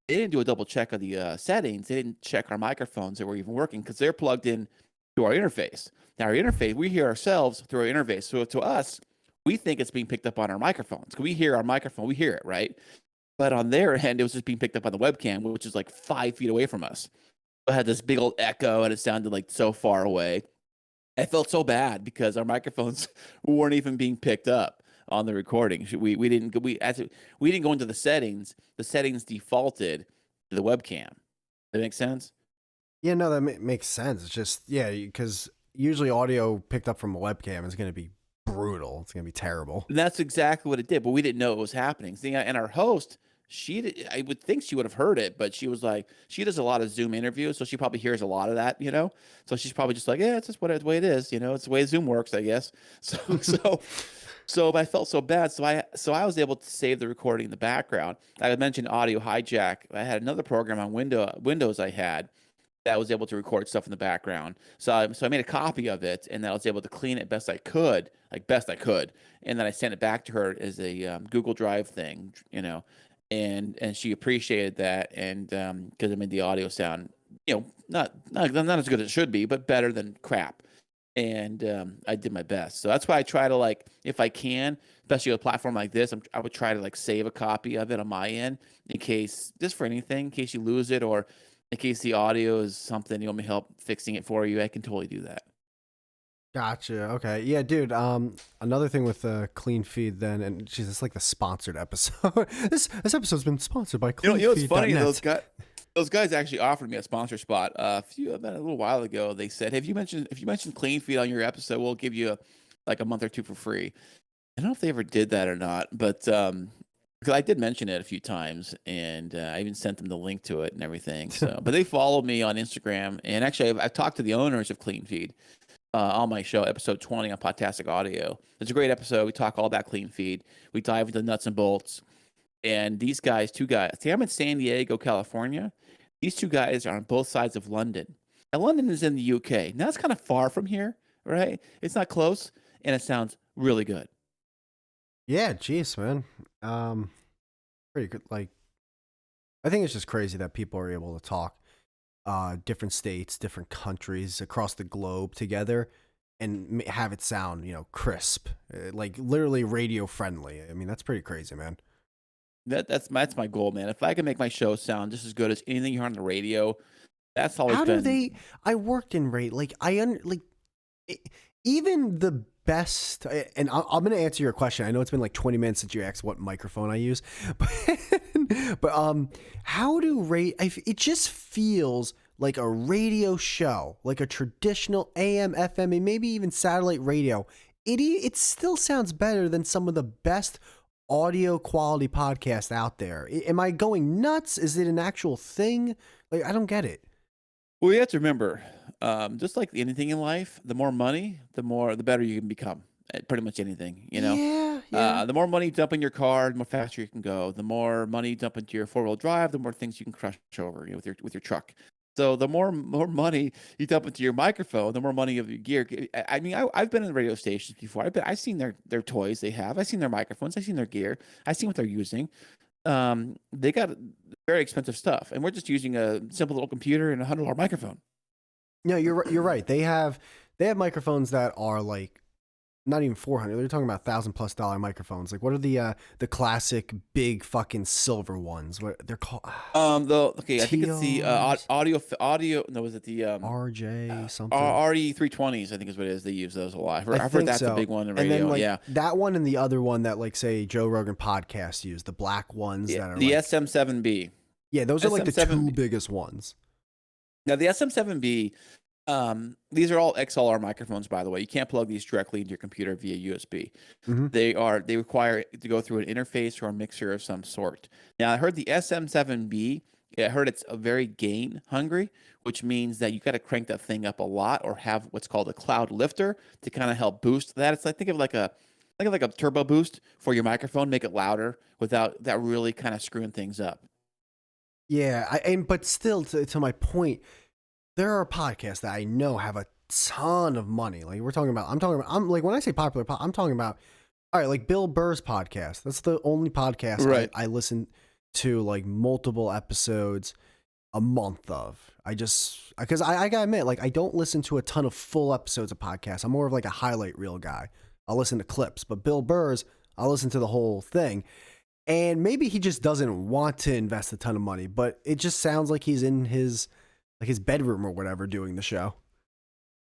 they didn't do a double check of the settings. They didn't check our microphones that were even working because they're plugged in to our interface. Now, our interface, we hear ourselves through our interface. So to us, we think it's being picked up on our microphones. We hear our microphone, we hear it, right? But on their end, it was just being picked up on the webcam, which is like 5 feet away from us. It had this big old echo, and it sounded like so far away. I felt so bad because our microphones weren't even being picked up on the recording. We didn't we didn't go into the settings. The settings defaulted to the webcam. That makes sense? Yeah, no, that makes sense. It's just because usually audio picked up from a webcam is going to be brutal. It's going to be terrible. And that's exactly what it did, but we didn't know it was happening. See, and our host, I would think she would have heard it, but she was like, she does a lot of Zoom interviews, so she probably hears a lot of that. So she's probably just like, yeah, it's just the way it is. It's the way Zoom works, I guess. So, but I felt so bad. So I was able to save the recording in the background. I had mentioned Audio Hijack. I had another program on Windows I had that was able to record stuff in the background. So I made a copy of it, and then I was able to clean it best I could, and then I sent it back to her as a Google Drive thing, and she appreciated that, and because I made the audio sound, not as good as it should be, but better than crap. And I did my best. So that's why I try to, like, if I can, especially with a platform like this, I would try to like save a copy of it on my end in case, just for anything, in case you lose it or in case the audio is something you want me to help fixing it for you. I can totally do that. Gotcha. Okay. Yeah, dude. Another thing with clean feed then, and geez, it's like the sponsored episode. this episode's been sponsored by clean You know what's funny? Feed.net. Those guys actually offered me a sponsor spot about a little while ago. They said, if you mentioned Clean Feed on your episode, we'll give you like a month or two for free. I don't know if they ever did that or not, but because I did mention it a few times, and I even sent them the link to it and everything. So, but they followed me on Instagram, and actually, I've talked to the owners of Clean Feed on my show, episode 20 on Podtastic Audio. It's a great episode. We talk all about Clean Feed. We dive into nuts and bolts. And these guys, two guys, see, I'm in San Diego, California. These two guys are on both sides of London. And London is in the UK. Now, it's kind of far from here, right? It's not close, and it sounds really good. Yeah, jeez, man. Pretty good. Like, I think it's just crazy that people are able to talk different states, different countries across the globe together and have it sound, crisp, like literally radio friendly. I mean, that's pretty crazy, man. That's my goal, man. If I can make my show sound just as good as anything you hear on the radio, that's always How do been. they? I worked in radio, like even the best. And I'm gonna answer your question. I know it's been like 20 minutes since you asked what microphone I use, but how do it just feels like a radio show, like a traditional AM, FM, and maybe even satellite radio. It still sounds better than some of the best audio quality podcast out there. Am I going nuts? Is it an actual thing? Like, I don't get it. Well, you have to remember, just like anything in life, the more money, the better you can become at pretty much anything. Yeah. The more money you dump in your car, the more faster you can go. The more money you dump into your 4-wheel drive, the more things you can crush over, with your truck. So the more money you dump into your microphone, the more money of your gear. I mean, I've been in radio stations before. I've seen their toys they have. I've seen their microphones. I've seen their gear. I've seen what they're using. They got very expensive stuff, and we're just using a simple little computer and $100 microphone. No, you're right. They have microphones that are like not even 400. They're talking about $1,000+ microphones. Like, what are the classic big fucking silver ones? What they're called? Okay, I think it's the TRs, audio. No, was it the RJ something. RE320s? I think is what it is. They use those a lot. I I've heard think that's a so. big one in And then radio. like Yeah, that one and the other one that like say Joe Rogan podcast use, the black ones that are the like, SM7B. yeah, those are like the two SM7B. biggest ones. Now the SM7B. These are all XLR microphones, by the way. You can't plug these directly into your computer via USB. Mm-hmm. They require to go through an interface or a mixer of some sort. Now I heard the SM7B. I heard it's a very gain hungry, which means that you got to crank that thing up a lot or have what's called a cloud lifter to kind of help boost that. It's like think of like a turbo boost for your microphone, make it louder without that really kind of screwing things up. Yeah, but still to my point, there are podcasts that I know have a ton of money. Like I'm like when I say popular, I'm talking about all right, like Bill Burr's podcast. That's the only podcast Right. I listen to like multiple episodes a month of. Because I gotta admit, like I don't listen to a ton of full episodes of podcasts. I'm more of like a highlight reel guy. I'll listen to clips, but Bill Burr's, I'll listen to the whole thing. And maybe he just doesn't want to invest a ton of money, but it just sounds like he's in his bedroom or whatever doing the show.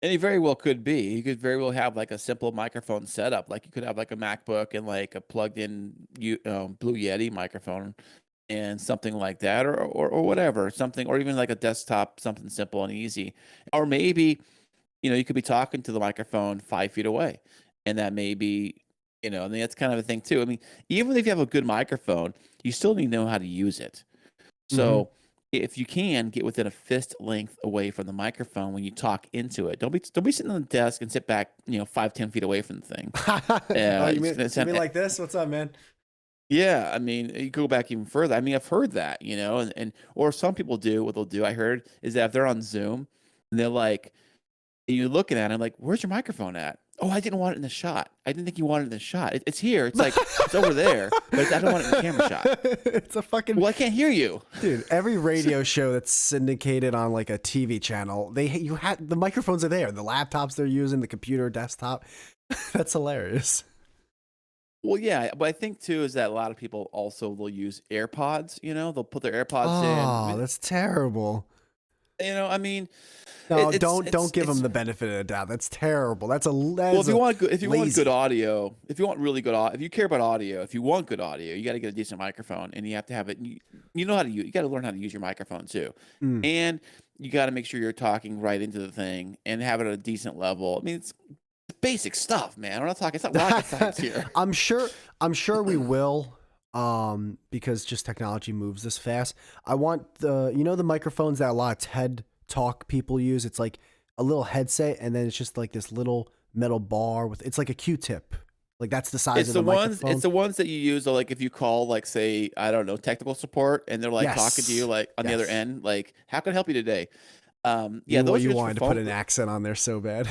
And he very well could be. He could very well have like a simple microphone setup. Like you could have like a MacBook and like a plugged-in Blue Yeti microphone and something like that, or whatever, something, or even like a desktop, something simple and easy. Or maybe, you could be talking to the microphone 5 feet away, and that may be, I mean, that's kind of a thing too. I mean, even if you have a good microphone, you still need to know how to use it. Mm-hmm. So if you can get within a fist length away from the microphone when you talk into it, don't be sitting on the desk and sit back, 5-10 feet away from the thing. Oh, you It's mean like this? What's up, man? yeah, I mean, you go back even further. I mean, I've heard that, and or some people do. What they'll do, I heard, is that if they're on Zoom and they're like, you're looking at it, I'm like, where's your microphone at? Oh, I didn't want it in the shot. I didn't think you wanted it in the shot. It's here. It's like it's over there, but I don't want it in the camera shot. It's a fucking Well, I can't hear you, dude. Every radio show that's syndicated on like a TV channel, the microphones are there. The laptops they're using, the computer, desktop. That's hilarious. Well, yeah, but I think too is that a lot of people also will use AirPods. They'll put their AirPods Oh, in. that's terrible. I mean, No, it's don't give them the benefit of the doubt. That's terrible. well, if you want good, lazy. audio, if you want really good audio, if you care about audio, if you want good audio, you got to get a decent microphone, and you have to have it. You know how to use. You got to learn how to use your microphone too, and you got to make sure you're talking right into the thing and have it at a decent level. I mean, it's basic stuff, man. I'm not talking. It's not rocket science here. I'm sure we will. Because just technology moves this fast. I want the microphones that a lot of TED Talk people use. It's like a little headset, and then it's just like this little metal bar it's like a Q-tip. Like that's the size of the microphone. It's the ones that you use, like if you call, like say, I don't know, technical support, and they're like talking to you, like on the other end, like, how can I help you today? Yeah, those you are wanted to put an accent on there so bad.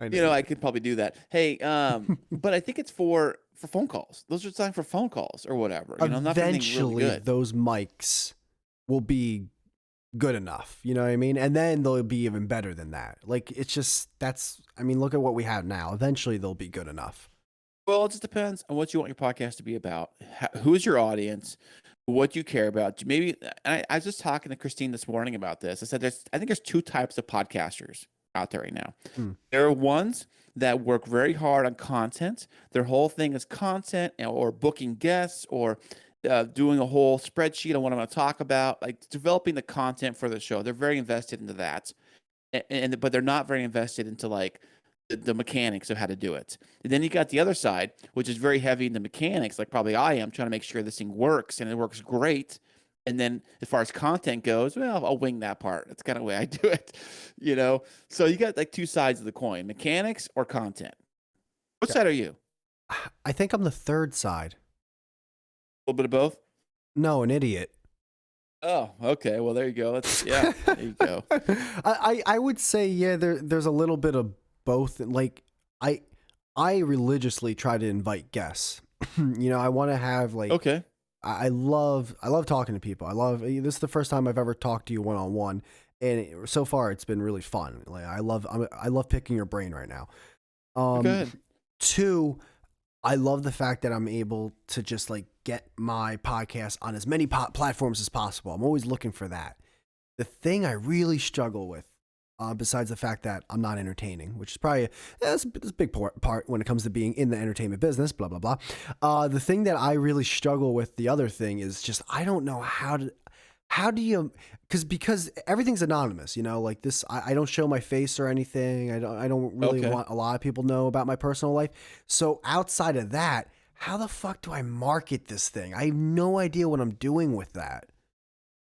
I could probably do that. Hey, but I think it's for phone calls. Those are designed for phone calls or whatever. Not for anything really good. Those mics will be good enough. You know what I mean? And then they'll be even better than that. Like it's just look at what we have now. Eventually they'll be good enough. Well, it just depends on what you want your podcast to be about. Who's your audience? What you care about? Maybe I was just talking to Christine this morning about this. I said I think there's two types of podcasters out there right now. There are ones that work very hard on content. Their whole thing is content or booking guests or doing a whole spreadsheet on what I'm going to talk about, like developing the content for the show. They're very invested into that, but they're not very invested into like the mechanics of how to do it. And then you got the other side, which is very heavy into mechanics, like probably I am, trying to make sure this thing works and it works great. And then as far as content goes, well, I'll wing that part. That's kind of the way I do it, So you got like two sides of the coin, mechanics or content. What side are you? I think I'm the third side. A little bit of both? No, an idiot. Oh, okay. Well, there you go. There you go. I would say, yeah, there's a little bit of both. Like I religiously try to invite guests. I want to have like, okay. I love talking to people. This is the first time I've ever talked to you one-on-one, and so far it's been really fun. Like I love picking your brain right now. Go ahead. Two, I love the fact that I'm able to just like get my podcast on as many platforms as possible. I'm always looking for that. The thing I really struggle with, besides the fact that I'm not entertaining, which is probably that's a big part when it comes to being in the entertainment business, blah, blah, blah. The thing that I really struggle with, the other thing is just I don't know how do you because everything's anonymous, you know, like this I don't show my face or anything. I don't really Okay. want a lot of people to know about my personal life. So outside of that, how the fuck do I market this thing? I have no idea what I'm doing with that.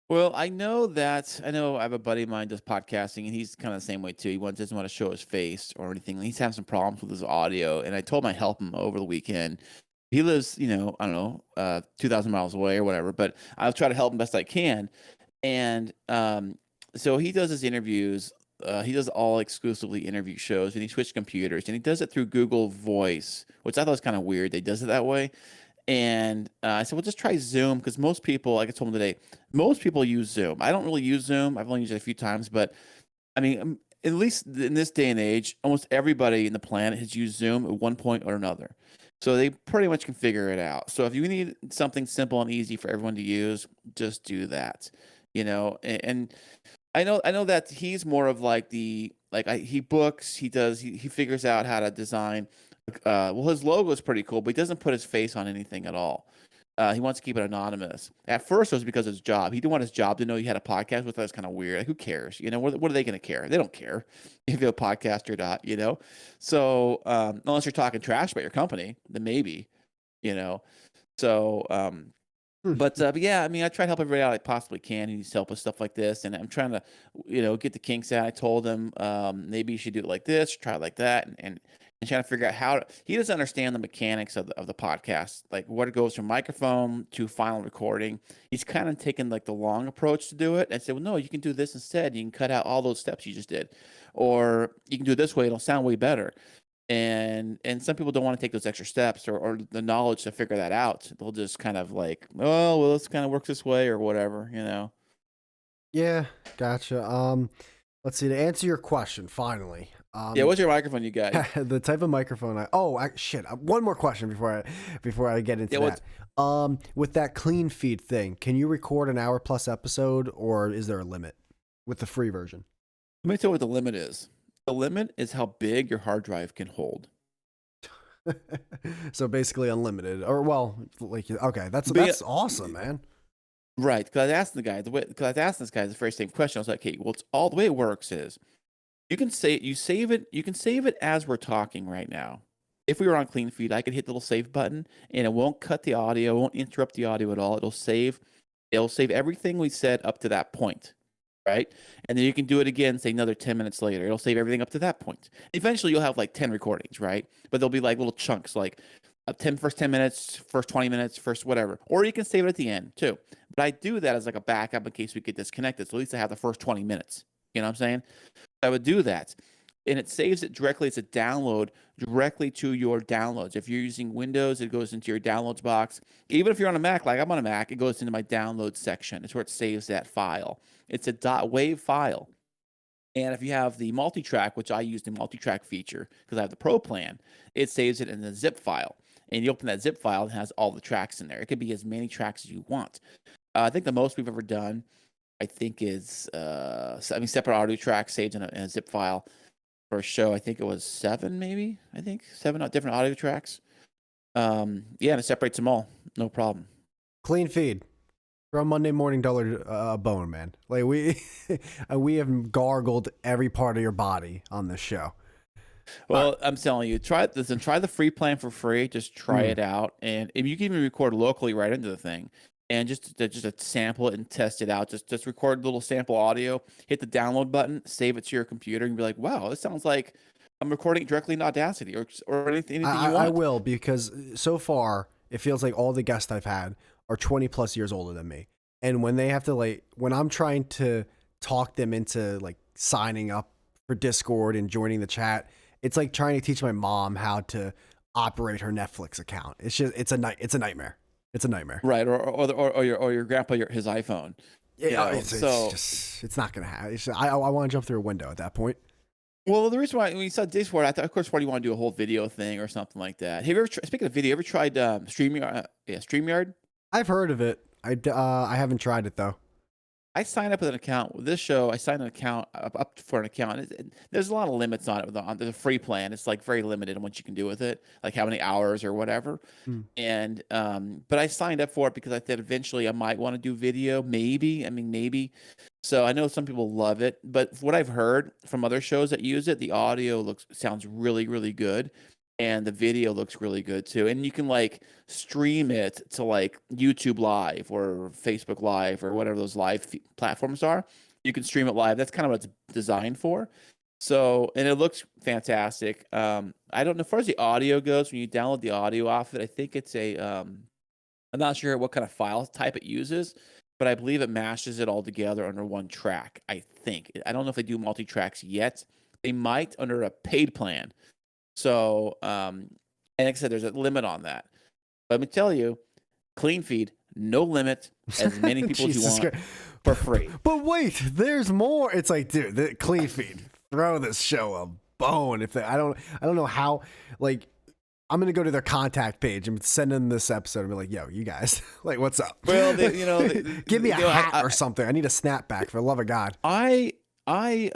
Well, I know I have a buddy of mine does podcasting, and he's kind of the same way too. Doesn't want to show his face or anything. He's having some problems with his audio, and I told him I'd help him over the weekend. He lives, I don't know, 2,000 miles away or whatever, but I'll try to help him best I can. And so he does his interviews. He does all exclusively interview shows, and he switched computers, and he does it through Google Voice, which I thought was kind of weird. They does it that way. And I said, well, just try Zoom because most people, like I told him today, most people use Zoom. I don't really use Zoom. I've only used it a few times, but I mean, at least in this day and age, almost everybody in the planet has used Zoom at one point or another. So they pretty much can figure it out. So if you need something simple and easy for everyone to use, just do that. And I know that he's more of like he books, he figures out how to design. Well, his logo is pretty cool, but he doesn't put his face on anything at all. He wants to keep it anonymous. At first, it was because of his job. He didn't want his job to know he had a podcast, which was kind of weird. Like, who cares? What are they going to care? They don't care if you have a podcast or not. So unless you're talking trash about your company, then maybe. You know. So but yeah, I mean, I try to help everybody out I possibly can. He needs help with stuff like this, and I'm trying to, get the kinks out. I told him maybe you should do it like this, try it like that, and trying to figure out he doesn't understand the mechanics of the podcast, like what it goes from microphone to final recording. He's kind of taken like the long approach to do it. I said, well, no, you can do this instead. You can cut out all those steps you just did, or you can do it this way. It'll sound way better. And some people don't want to take those extra steps or the knowledge to figure that out. They'll just kind of like, oh, well, this kind of works this way or whatever. Yeah, gotcha. Let's see. To answer your question, finally, Yeah, what's your microphone you got? the type of microphone shit. One more question before I get into Yeah, that. With that clean feed thing, can you record an hour plus episode, or is there a limit with the free version? let me tell you what the limit is. The limit is how big your hard drive can hold. So basically unlimited, or well, like okay, that's But awesome, man. right, because I asked this guy the very same question. I was like, okay, well, it's all the way it works is you save it as we're talking right now. If we were on clean feed, I could hit the little save button and it won't cut the audio, won't interrupt the audio at all. It'll save everything we said up to that point. Right. And then you can do it again, say another 10 minutes later. It'll save everything up to that point. Eventually you'll have like 10 recordings, right? But they'll be like little chunks, like first 10 minutes, first 20 minutes, first whatever. Or you can save it at the end too. But I do that as like a backup in case we get disconnected. So at least I have the first 20 minutes. You know what I'm saying? I would do that. And it saves it directly. It's a download directly to your downloads. If you're using Windows, it goes into your downloads box. Even if you're on a Mac, like I'm on a Mac, it goes into my downloads section. It's where it saves that file. It's a .wav file. And if you have the multi-track, which I use the multi-track feature because I have the Pro plan, it saves it in a zip file. And you open that zip file and it has all the tracks in there. It could be as many tracks as you want. I think the most we've ever done, I think, is separate audio tracks saved in a zip file for a show. I think it was 7, maybe. I think 7 different audio tracks. Yeah, and it separates them all. No problem. Clean feed. From Monday morning Dullard bone, man. Like we have gargled every part of your body on this show. Well, I'm telling you, try the free plan for free. Just try it out, and if you can even record locally right into the thing, and just to sample it and test it out. Just record a little sample audio, hit the download button, save it to your computer, and be like, wow, this sounds like I'm recording directly in Audacity or anything you want. I will, because so far it feels like all the guests I've had are 20 plus years older than me. And when they have to when I'm trying to talk them into signing up for Discord and joining the chat, it's like trying to teach my mom how to operate her Netflix account. It's a nightmare. It's a nightmare. Right. Or your grandpa, his iPhone. Yeah. It's not going to happen. I want to jump through a window at that point. Well, the reason why when you saw Discord, I thought, of course, why do you want to do a whole video thing or something like that? Have you ever, speaking of video, ever tried StreamYard? Yeah, StreamYard. I've heard of it. I haven't tried it though. I signed up with an account with this show. I signed an account up for an account. There's a lot of limits on it. There's a free plan. It's like very limited on what you can do with it, like how many hours or whatever. Hmm. And but I signed up for it because I thought eventually I might want to do video. Maybe, I mean, maybe. So I know some people love it, but what I've heard from other shows that use it, the audio sounds really, really good, and the video looks really good too. And you can like stream it to like YouTube Live or Facebook Live or whatever those live platforms are. You can stream it live. That's kind of what it's designed for. So, and it looks fantastic. I don't know, as far as the audio goes, when you download the audio off it, I think it's I'm not sure what kind of file type it uses, but I believe it mashes it all together under one track. I think. I don't know if they do multi-tracks yet. They might under a paid plan. So, and like I said, there's a limit on that. But let me tell you, clean feed, no limit, as many people as you Jesus want Christ. for free. But wait, there's more. It's like, dude, the clean feed, throw this show a bone. If they, I don't know how. Like, I'm gonna go to their contact page and send them this episode and be like, "Yo, you guys, like, what's up? Well, give me a hat I, or something. I need a snapback for the love of God." I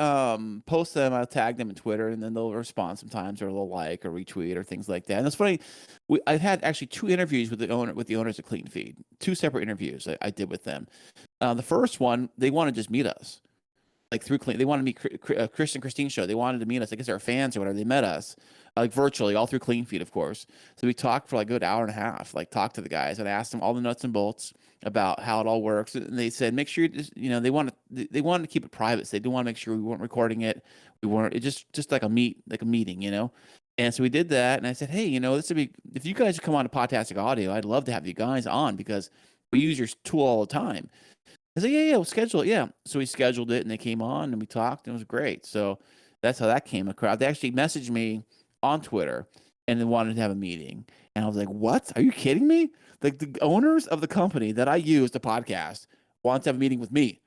post them, I'll tag them in Twitter, and then they'll respond sometimes, or they'll like or retweet or things like that. And that's funny. I've had actually 2 interviews with the owners of Clean Feed, 2 separate interviews I did with them. The first one, they want to just meet us, like through Clean. They wanted to meet Chris and Christine's show. They wanted to meet us. I guess they're fans or whatever. They met us like virtually, all through Clean Feed, of course. So we talked for like a good hour and a half. Like talked to the guys and asked them all the nuts and bolts about how it all works. And they said, make sure you just, they wanted to keep it private. So they didn't want to make sure we weren't recording it. We weren't. It just like a meeting. And so we did that. And I said, hey, this would be, if you guys come on to Podtastic Audio, I'd love to have you guys on because we use your tool all the time. I said, yeah, we'll schedule it. Yeah. So we scheduled it and they came on and we talked and it was great. So that's how that came across. They actually messaged me on Twitter and they wanted to have a meeting. And I was like, what? Are you kidding me? Like the owners of the company that I use to podcast want to have a meeting with me.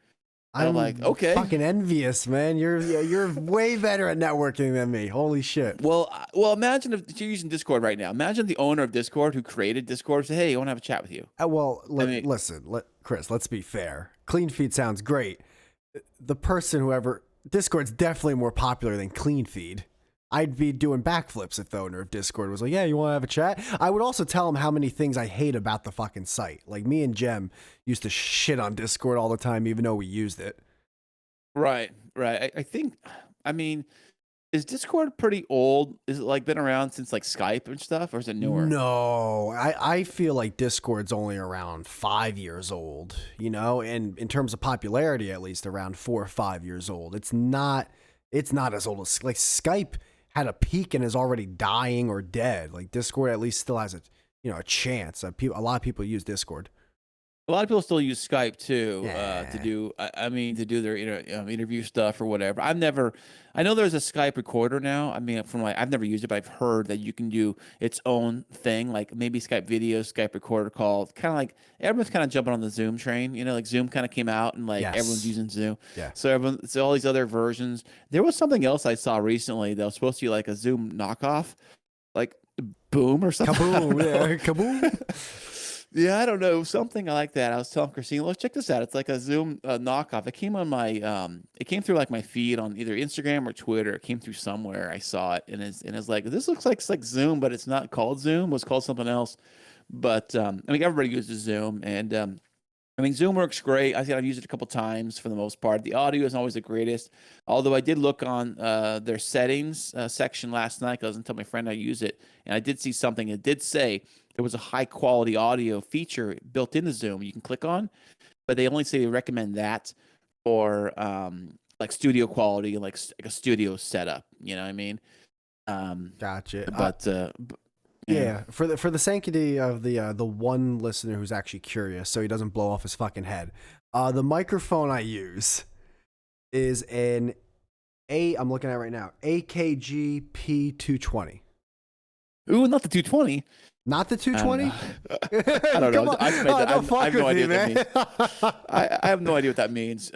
And I'm like, okay. Fucking envious, man. You're way better at networking than me. Holy shit. Well, imagine if you're using Discord right now. Imagine the owner of Discord who created Discord said, hey, I want to have a chat with you. Listen, Chris, let's be fair. Clean Feed sounds great. The person, whoever, Discord's definitely more popular than Clean Feed. I'd be doing backflips if the owner of Discord was like, yeah, you want to have a chat? I would also tell him how many things I hate about the fucking site. Like me and Jem used to shit on Discord all the time, even though we used it. Right. I think, is Discord pretty old? Is it like been around since like Skype and stuff, or is it newer? No, I feel like Discord's only around 5 years old, and in terms of popularity, at least around 4 or 5 years old. It's not as old as like Skype had a peak and is already dying or dead. Like Discord at least still has a chance. A lot of people use Discord. A lot of people still use Skype too, Yeah. to do their interview stuff or whatever. I know there's a Skype recorder now. I've never used it, but I've heard that you can do its own thing, like maybe Skype video, Skype recorder call. Kind of like everyone's kind of jumping on the Zoom train. Like Zoom kind of came out and like everyone's using Zoom. Yeah. So all these other versions. There was something else I saw recently that was supposed to be like a Zoom knockoff, like Boom or something. Kaboom! Yeah, kaboom! Yeah, I don't know. Something like that. I was telling Christine, let's check this out. It's like a Zoom knockoff. It came on it came through like my feed on either Instagram or Twitter. It came through somewhere. I saw it and it's like, this looks like it's like Zoom, but it's not called Zoom. It was called something else. But everybody uses Zoom and Zoom works great. I think I've used it a couple times for the most part. The audio isn't always the greatest, although I did look on their settings section last night because I was tell my friend I use it, and I did see something. It did say there was a high quality audio feature built into Zoom you can click on, but they only say they recommend that for like studio quality, like a studio setup. You know what I mean? Gotcha. But yeah, for the sanctity of the one listener who's actually curious, so he doesn't blow off his fucking head. The microphone I use is I'm looking at it right now, AKG P220. Ooh, not the 220. Not the I don't 220? know. I don't Come know. on. I've made Oh, that. don't I fuck have no with me, idea what that man. means. I have no idea what that means.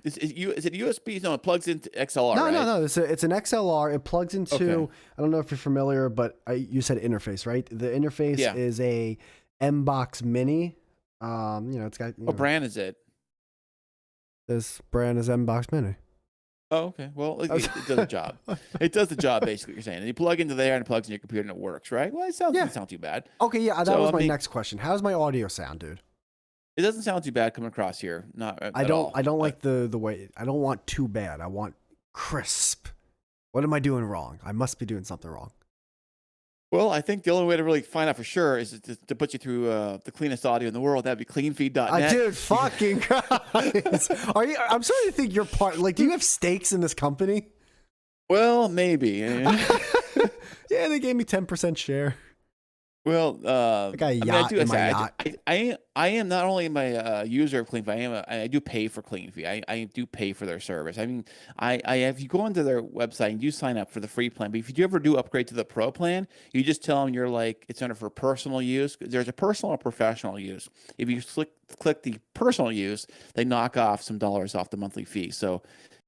Is it USB? No, it plugs into XLR, No, no, right? no. It's an XLR. It plugs Okay. into, I don't know if you're familiar, but you said interface, right? The interface Yeah. is a M Box Mini. It's got, What brand is it? this brand is M Box Mini. Oh, okay. Well, it does the job. It does the job, basically. You're saying, and you plug into there, and it plugs in your computer, and it works, right? Well, Yeah. doesn't sound too bad. Okay, yeah, that So, was I my mean, next question. How's my audio sound, dude? it doesn't sound too bad coming across here, not I at don't all. I don't like the way, I don't want too bad. I want crisp. What am I doing wrong? I must be doing something wrong. Well, I think the only way to really find out for sure is to put you through the cleanest audio in the world. That'd be cleanfeed.net. Dude, fucking guys. Are you? I'm starting to think you're part. Like, do you have stakes in this company? Well, maybe. Yeah, they gave me 10% share. Well, I got a I mean, I yacht do. in my yacht. I am not only am I a user of CleanFeed, I do pay for CleanFeed. I do pay for their service. I mean, if you go onto their website and you sign up for the free plan, but if you do ever do upgrade to the pro plan, you just tell them you're like it's under for personal use. There's a personal or professional use. If you click the personal use, they knock off some dollars off the monthly fee. So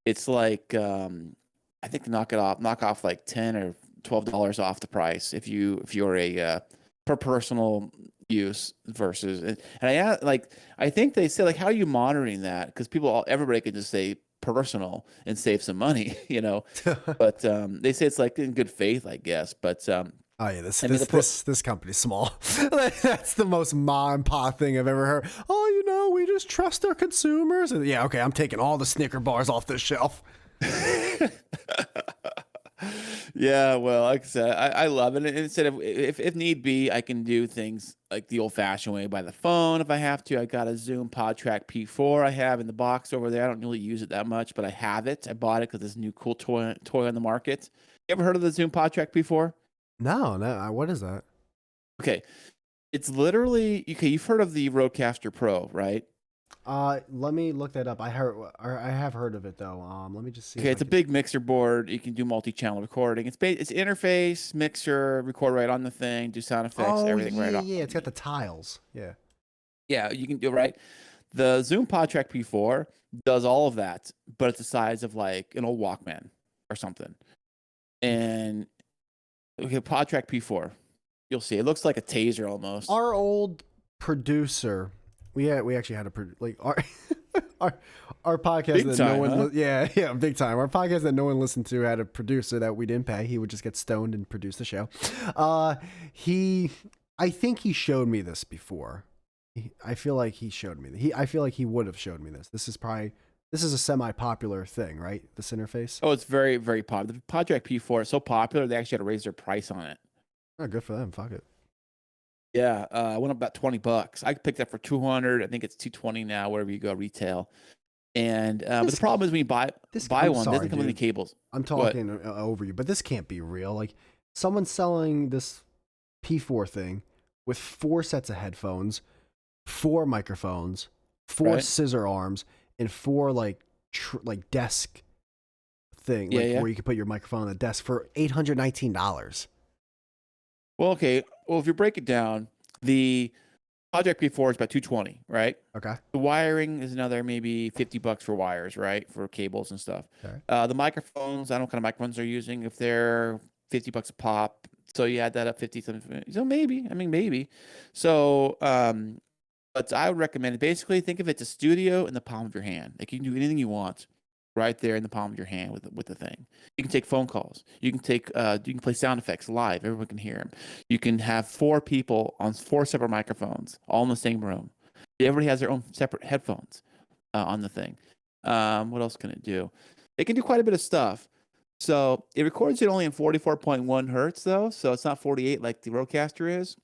it's like I think they knock off like $10 or $12 off the price if you're a for personal use versus I think they say like how are you monitoring that because everybody can just say personal and save some money but they say it's like in good faith I guess but Oh yeah, this I mean this this this company's small. That's the most mom and pop thing I've ever heard. Oh, we just trust our consumers. And yeah, okay, I'm taking all the Snicker bars off the shelf. Yeah, well, like I said, I love it. And instead of if need be, I can do things like the old-fashioned way by the phone if I have to. I got a Zoom PodTrack P4 I have in the box over there. I don't really use it that much, but I have it. I bought it because it's a new cool toy on the market. You ever heard of the Zoom PodTrack P4? No, no. What is that? Okay, it's literally okay. You've heard of the Rodecaster Pro, right? Let me look that up. I have heard of it though. Let me just see Okay, if I it's a can. big mixer board. You can do multi-channel recording. It's interface, mixer, record right on the thing, do sound effects, Oh everything yeah, right on. yeah. It's got the tiles. Yeah. Yeah, you can do right. The Zoom PodTrack P4 does all of that, but it's the size of like an old Walkman or something. And okay, PodTrack P4, you'll see. It looks like a taser almost. Our old producer, we actually had like our our our podcast Big that no time, one huh? yeah, big time. Our podcast that no one listened to had a producer that we didn't pay. He would just get stoned and produce the show. He I think he showed me this before. I feel like he showed me. I feel like he would have showed me this. This is a semi-popular thing, right? This interface. Oh, it's very, very popular. The PodTrack P4 is so popular they actually had to raise their price on it. Oh, good for them. Fuck it. Yeah, it went up about $20. I picked that for 200. I think it's 220 now, wherever you go retail. And but the problem is when you buy I'm one, it sorry, doesn't come with any dude. cables. I'm What? talking over you, but this can't be real. Like someone's selling this P4 thing with 4 sets of headphones, 4 microphones, 4 Right? scissor arms, and 4 like desk thing, Yeah, like yeah. where you can put your microphone on the desk for $819. Well, okay. Well, if you break it down, the Project P4 is about 220, right? Okay. The wiring is another maybe $50 for wires, right? For cables and stuff. Okay. The microphones, I don't know what kind of microphones they're using. If they're $50 a pop, so you add that up 50 something. So maybe, I mean maybe. So but I would recommend it. Basically, think of it as a studio in the palm of your hand. Like you can do anything you want right there in the palm of your hand with the thing. You can take phone calls. You can play sound effects live. Everyone can hear them. You can have 4 people on 4 separate microphones, all in the same room. Everybody has their own separate headphones on the thing. What else can it do? It can do quite a bit of stuff. So it records it only in 44.1 hertz though, so it's not 48 like the Rodecaster is.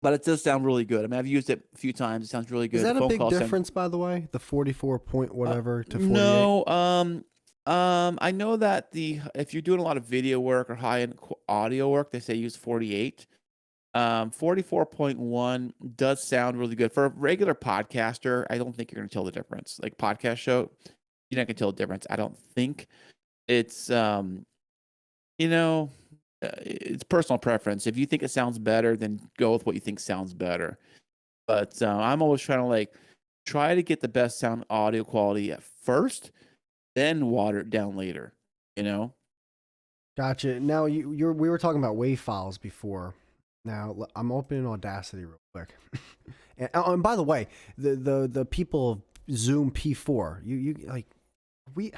But it does sound really good. I mean, I've used it a few times. It sounds really good. Is The that a phone big calls sound difference, by the way? The 44 point whatever to 48? no. I know that if you're doing a lot of video work or high-end audio work, they say use 48. 44.1 does sound really good for a regular podcaster. I don't think you're gonna tell the difference. Like podcast show, you're not gonna tell the difference. I don't think it's you know It's personal preference. If you think it sounds better, then go with what you think sounds better. But I'm always trying to like try to get the best sound audio quality at first, then water it down later. You know? Gotcha. Now we were talking about WAV files before. Now I'm opening Audacity real quick. And by the way, the people of Zoom P4, you like we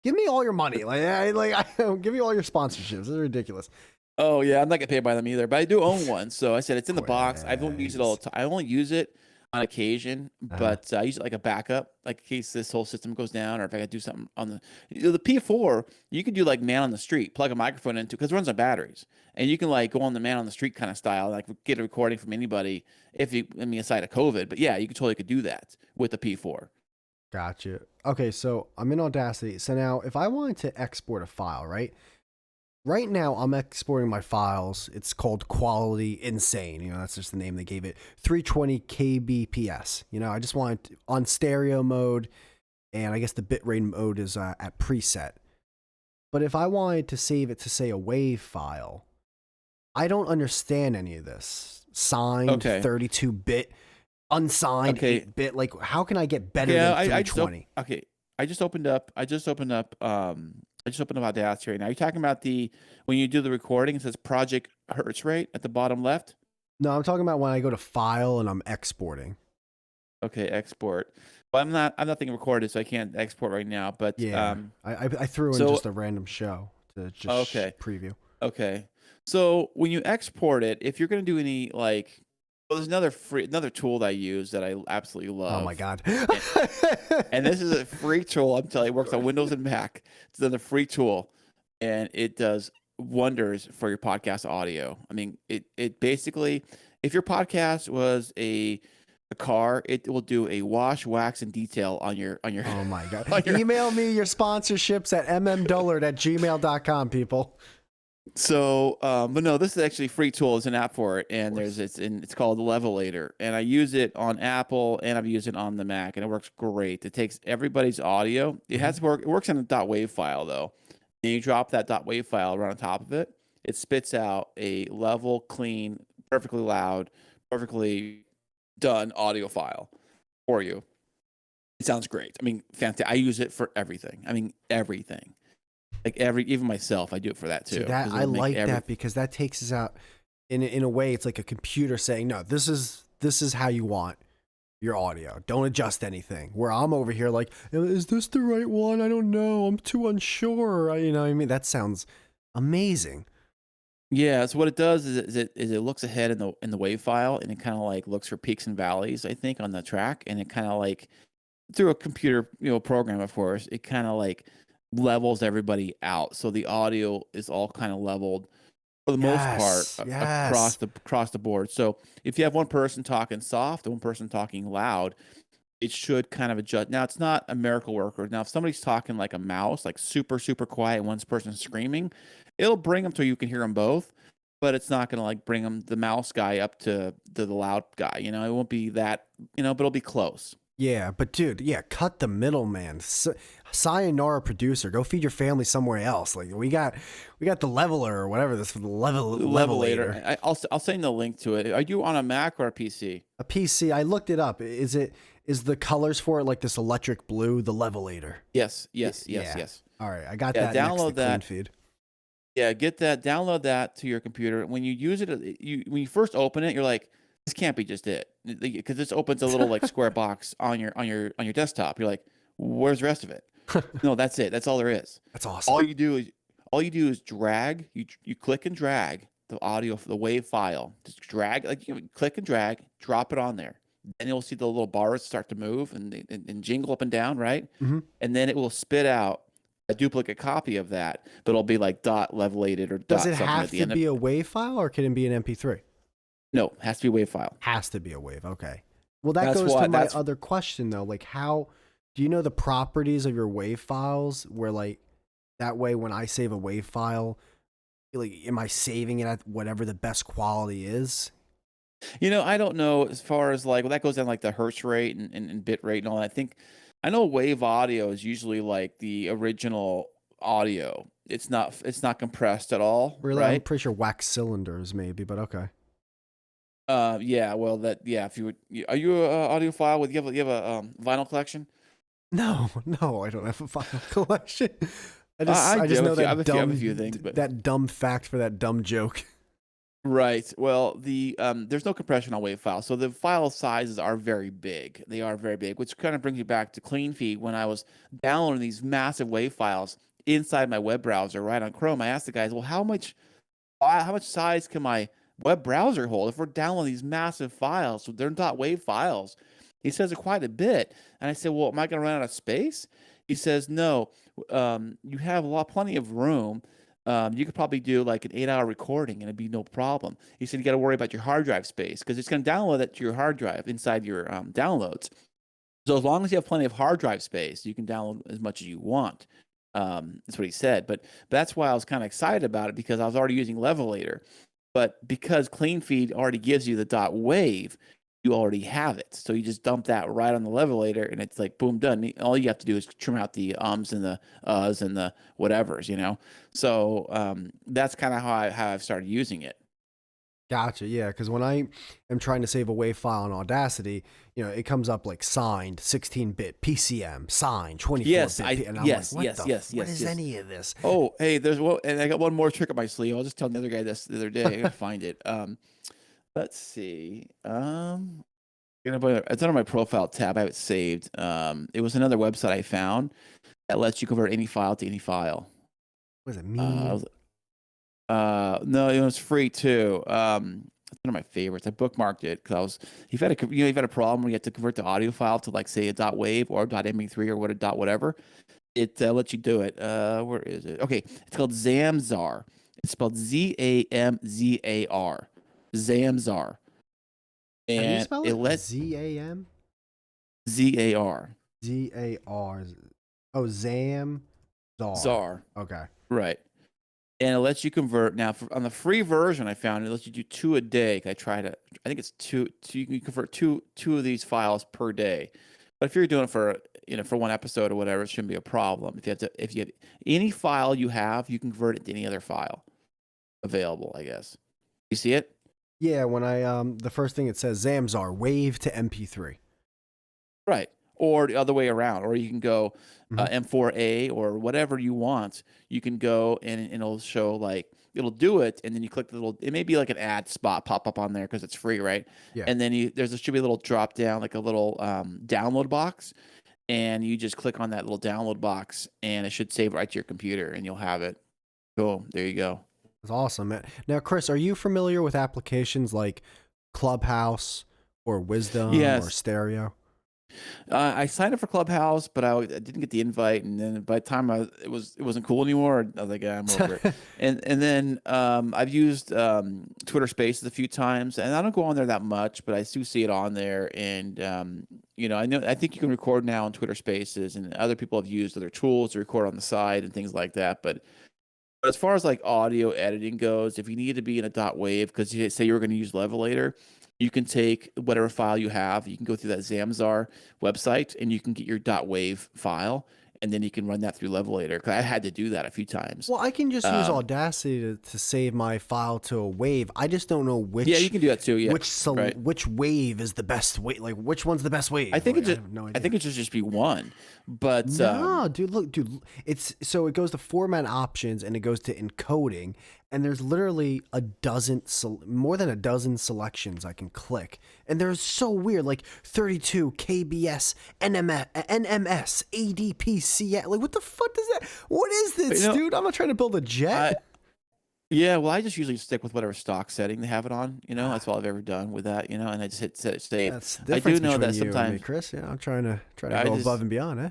give me all your money. Give me all your sponsorships. This is ridiculous. Oh yeah, I'm not getting paid by them either, but I do own one. So I said it's in the box. I don't use it all Quiz. the time. I only use it on occasion, Uh-huh. but I use it like a backup, like in case this whole system goes down, or if I got to do something on the P4. You can do like man on the street, plug a microphone into because it runs on batteries, and you can like go on the man on the street kind of style, like get a recording from anybody. If you, I mean, aside of COVID, but yeah, you could do that with the P4. Gotcha. Okay, so I'm in Audacity. So now if I wanted to export a file, right? Right now I'm exporting my files. It's called Quality Insane. That's just the name they gave it. 320 kbps. I just want it on stereo mode, and I guess the bitrate mode is at preset. But if I wanted to save it to say a WAV file, I don't understand any of this. Signed Okay. 32-bit, unsigned Okay. 8-bit. Like, how can I get better Yeah, than I just 320? okay. I just opened up. Audacity right now. You're talking about the when you do the recording, it says project hertz rate at the bottom left. No, I'm talking about when I go to file and I'm exporting. Okay, export. Well, I'm not thinking recorded, so I can't export right now. But Yeah, I threw in so just a random show to just okay, preview. okay. So when you export it, if you're gonna do any like, well, there's another tool that I use that I absolutely Oh my love. god. And this is a free tool. I'm telling you, it works on Windows and Mac. It's another free tool, and it does wonders for your podcast audio. I mean, it basically, if your podcast was a car, it will do a wash, wax, and detail on your Oh my god. on your. Email me your sponsorships at mmdullard@gmail.com, people. So, but no, this is actually a free tool. It's an app for it, and it's called Levelator, and I use it on Apple and I've used it on the Mac, and it works great. It takes everybody's audio. It has to work. It works in a .wav file though. And you drop that .wav file right on top of it. It spits out a level, clean, perfectly loud, perfectly done audio file for you. It sounds great. I mean, fantastic. I use it for everything. I mean, everything. Like even myself, I do it for that too. See, that 'Cause I it'll make like every that because that takes us out in a way. It's like a computer saying, "No, this is how you want your audio. Don't adjust anything." Where I'm over here like, "Is this the right one? I don't know. I'm too unsure." What I mean? That sounds amazing. Yeah, so what it does is it looks ahead in the wave file, and it kind of like looks for peaks and valleys, I think, on the track, and it kind of like through a computer, program, of course, it kind of like levels everybody out. So the audio is all kind of leveled for the most part Yes, across yes. the board. So if you have one person talking soft and one person talking loud, it should kind of adjust. Now it's not a miracle worker. Now if somebody's talking like a mouse, like super super quiet, and one person's screaming, it'll bring them to you can hear them both, but it's not going to like bring them the mouse guy up to the loud guy. It won't be that. But it'll be close. Yeah, but dude, yeah, cut the middleman. Sayonara producer, go feed your family somewhere else. Like we got the leveler or whatever this levelator. Levelator. I'll send the link to it. Are you on a Mac or a PC? A PC. I looked it up. Is the colors for it like this electric blue, the levelator? Yes. Yeah. Yes. All right, I got Yeah. that next to Download that. CleanFeed. Yeah. Get that. Download that to your computer. When you use it, when you first open it, you're like, this can't be just it, because this opens a little like square box on your desktop. You're like, where's the rest of it? No, that's it. That's all there is. That's awesome. All you do is drag. You click and drag the audio for the WAV file. Just drag, like click and drag, drop it on there. Then you'll see the little bars start to move and jingle up and down, right? Mm-hmm. And then it will spit out a duplicate copy of that, but it'll be like dot levelated or Does dot it something have at the to end be of. a WAV file or can it be an MP3? No, it has to be a WAV file. Has to be a WAV. Okay. Well, that That's goes why to my that's other question though. Like, how do you know the properties of your WAV files? Where like that way, when I save a WAV file, like, am I saving it at whatever the best quality is? I don't know as far as like, well, that goes down like the hertz rate and bit rate and all that. I know wave audio is usually like the original audio. It's not compressed at all, Really, I'm right? pretty sure wax cylinders maybe, but okay. Yeah, well, if you would, are you a audiophile? With you have a vinyl collection? No, no, I don't have a vinyl collection. I I do just have a know few. I have that a few. I have a few things, but that dumb fact for that dumb joke. right. Well, there's no compression on WAV files, so the file sizes are very big. They are very big, which kind of brings you back to CleanFeed. When I was downloading these massive WAV files inside my web browser, right on Chrome, I asked the guys, "Well, how much size can my web browser hold if we're downloading these massive files? So they're not WAV files." He says it quite a bit, and I said, "Well, am I going to run out of space?" He says, "No, you have plenty of room. You could probably do like an 8-hour recording, and it'd be no problem." He said, "You got to worry about your hard drive space because it's going to download that to your hard drive inside your downloads. So as long as you have plenty of hard drive space, you can download as much as you want." That's what he said. But that's why I was kind of excited about it because I was already using Levelator. But because CleanFeed already gives you the .wave, you already have it. So you just dump that right on the Levelator, and it's like boom, done. All you have to do is trim out the ums and the uhs and the whatevers, you know. So that's kind of how I've started using it. Gotcha. Yeah, because when I am trying to save a WAV file in Audacity, it comes up like signed 16-bit PCM, signed 24-bit, and I'm like, what is yes. any of this? Oh, hey, there's one, and I got one more trick up my sleeve. I was just telling the other guy this the other day. I gotta find it. Let's see. It's under my profile tab. I have it saved. It was another website I found that lets you convert any file to any file. What does it Uh, mean? no, it was free too. It's one of my favorites. I bookmarked it because you've had a problem where you have to convert the audio file to like say a .wave or a .mp3 or whatever. It lets you do it. Where is it? Okay, it's called Zamzar. It's spelled Zamzar. Zamzar. How do you And spell it it? let ZAM? ZAR. ZAR. Oh, Zam Zar. Zar. Okay. Right. And it lets you convert. Now, on the free version, I found it lets you do 2 a day. I think it's two. You can convert two of these files per day. But if you're doing it for one episode or whatever, it shouldn't be a problem. If you have any file you have, you can convert it to any other file available. I guess. You see it? Yeah, when I the first thing it says Zamzar wave to MP3. Right. Or the other way around. Or you can go Mhm. M4A or whatever you want. You can go and it'll show it'll do it, and then you click it may be like an ad spot pop up on there because it's free, right? Yeah. And then should be a little drop down, like a little download box, and you just click on that little download box, and it should save right to your computer, and you'll have it. Cool. There you go. That's awesome, man. Now, Chris, are you familiar with applications like Clubhouse or Wisdom or Yes. Stereo? I signed up for Clubhouse, but I didn't get the invite, and then by the time it wasn't cool anymore. I was like, I'm over it. And then I've used Twitter Spaces a few times, and I don't go on there that much, but I do see it on there. And I think you can record now on Twitter Spaces, and other people have used other tools to record on the side and things like that. But as far as like audio editing goes, if you need to be in a .wave, because you say you were going to use Levelator, you can take whatever file you have. You can go through that Zamzar website and you can get your .wave file, and then you can run that through Levelator. Because I had to do that a few times. Well, I can just use Audacity to save my file to a wave. I just don't know Yeah, you can do that too. Yeah, right. which wave is the best wave. Like, which one's the best wave? I think I have no idea. I think it should just be one. But No, dude, it's so it goes to format options and it goes to encoding, and there's literally more than a dozen selections I can click, and they're so weird, like 32 KBS, NMS, ADPC. Like, what the fuck does that? What is this, dude? I'm not trying to build a jet. Yeah, well, I just usually stick with whatever stock setting they have it on. That's all I've ever done with that. And I just hit set it save. That's the I difference do know between that you sometimes. and me, Chris. I'm trying to go above and beyond, eh?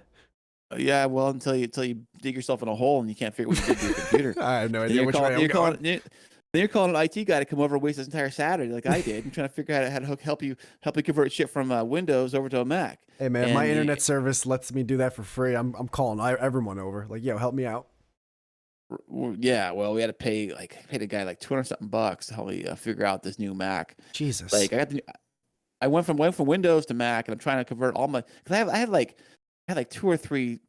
Yeah, well, until you dig yourself in a hole and you can't figure what you did to your computer. I have no idea which way I'm going. Then you're calling an IT guy to come over and waste his entire Saturday, like I did. I'm trying to figure out how to help you convert shit from Windows over to a Mac. Hey man, my internet service lets me do that for free. I'm calling everyone over, like, yo, help me out. Yeah, well, we had to paid a guy like $200 something to help me figure out this new Mac. Jesus. Like I went from Windows to Mac, and I'm trying to convert all my because I had like 2 or 3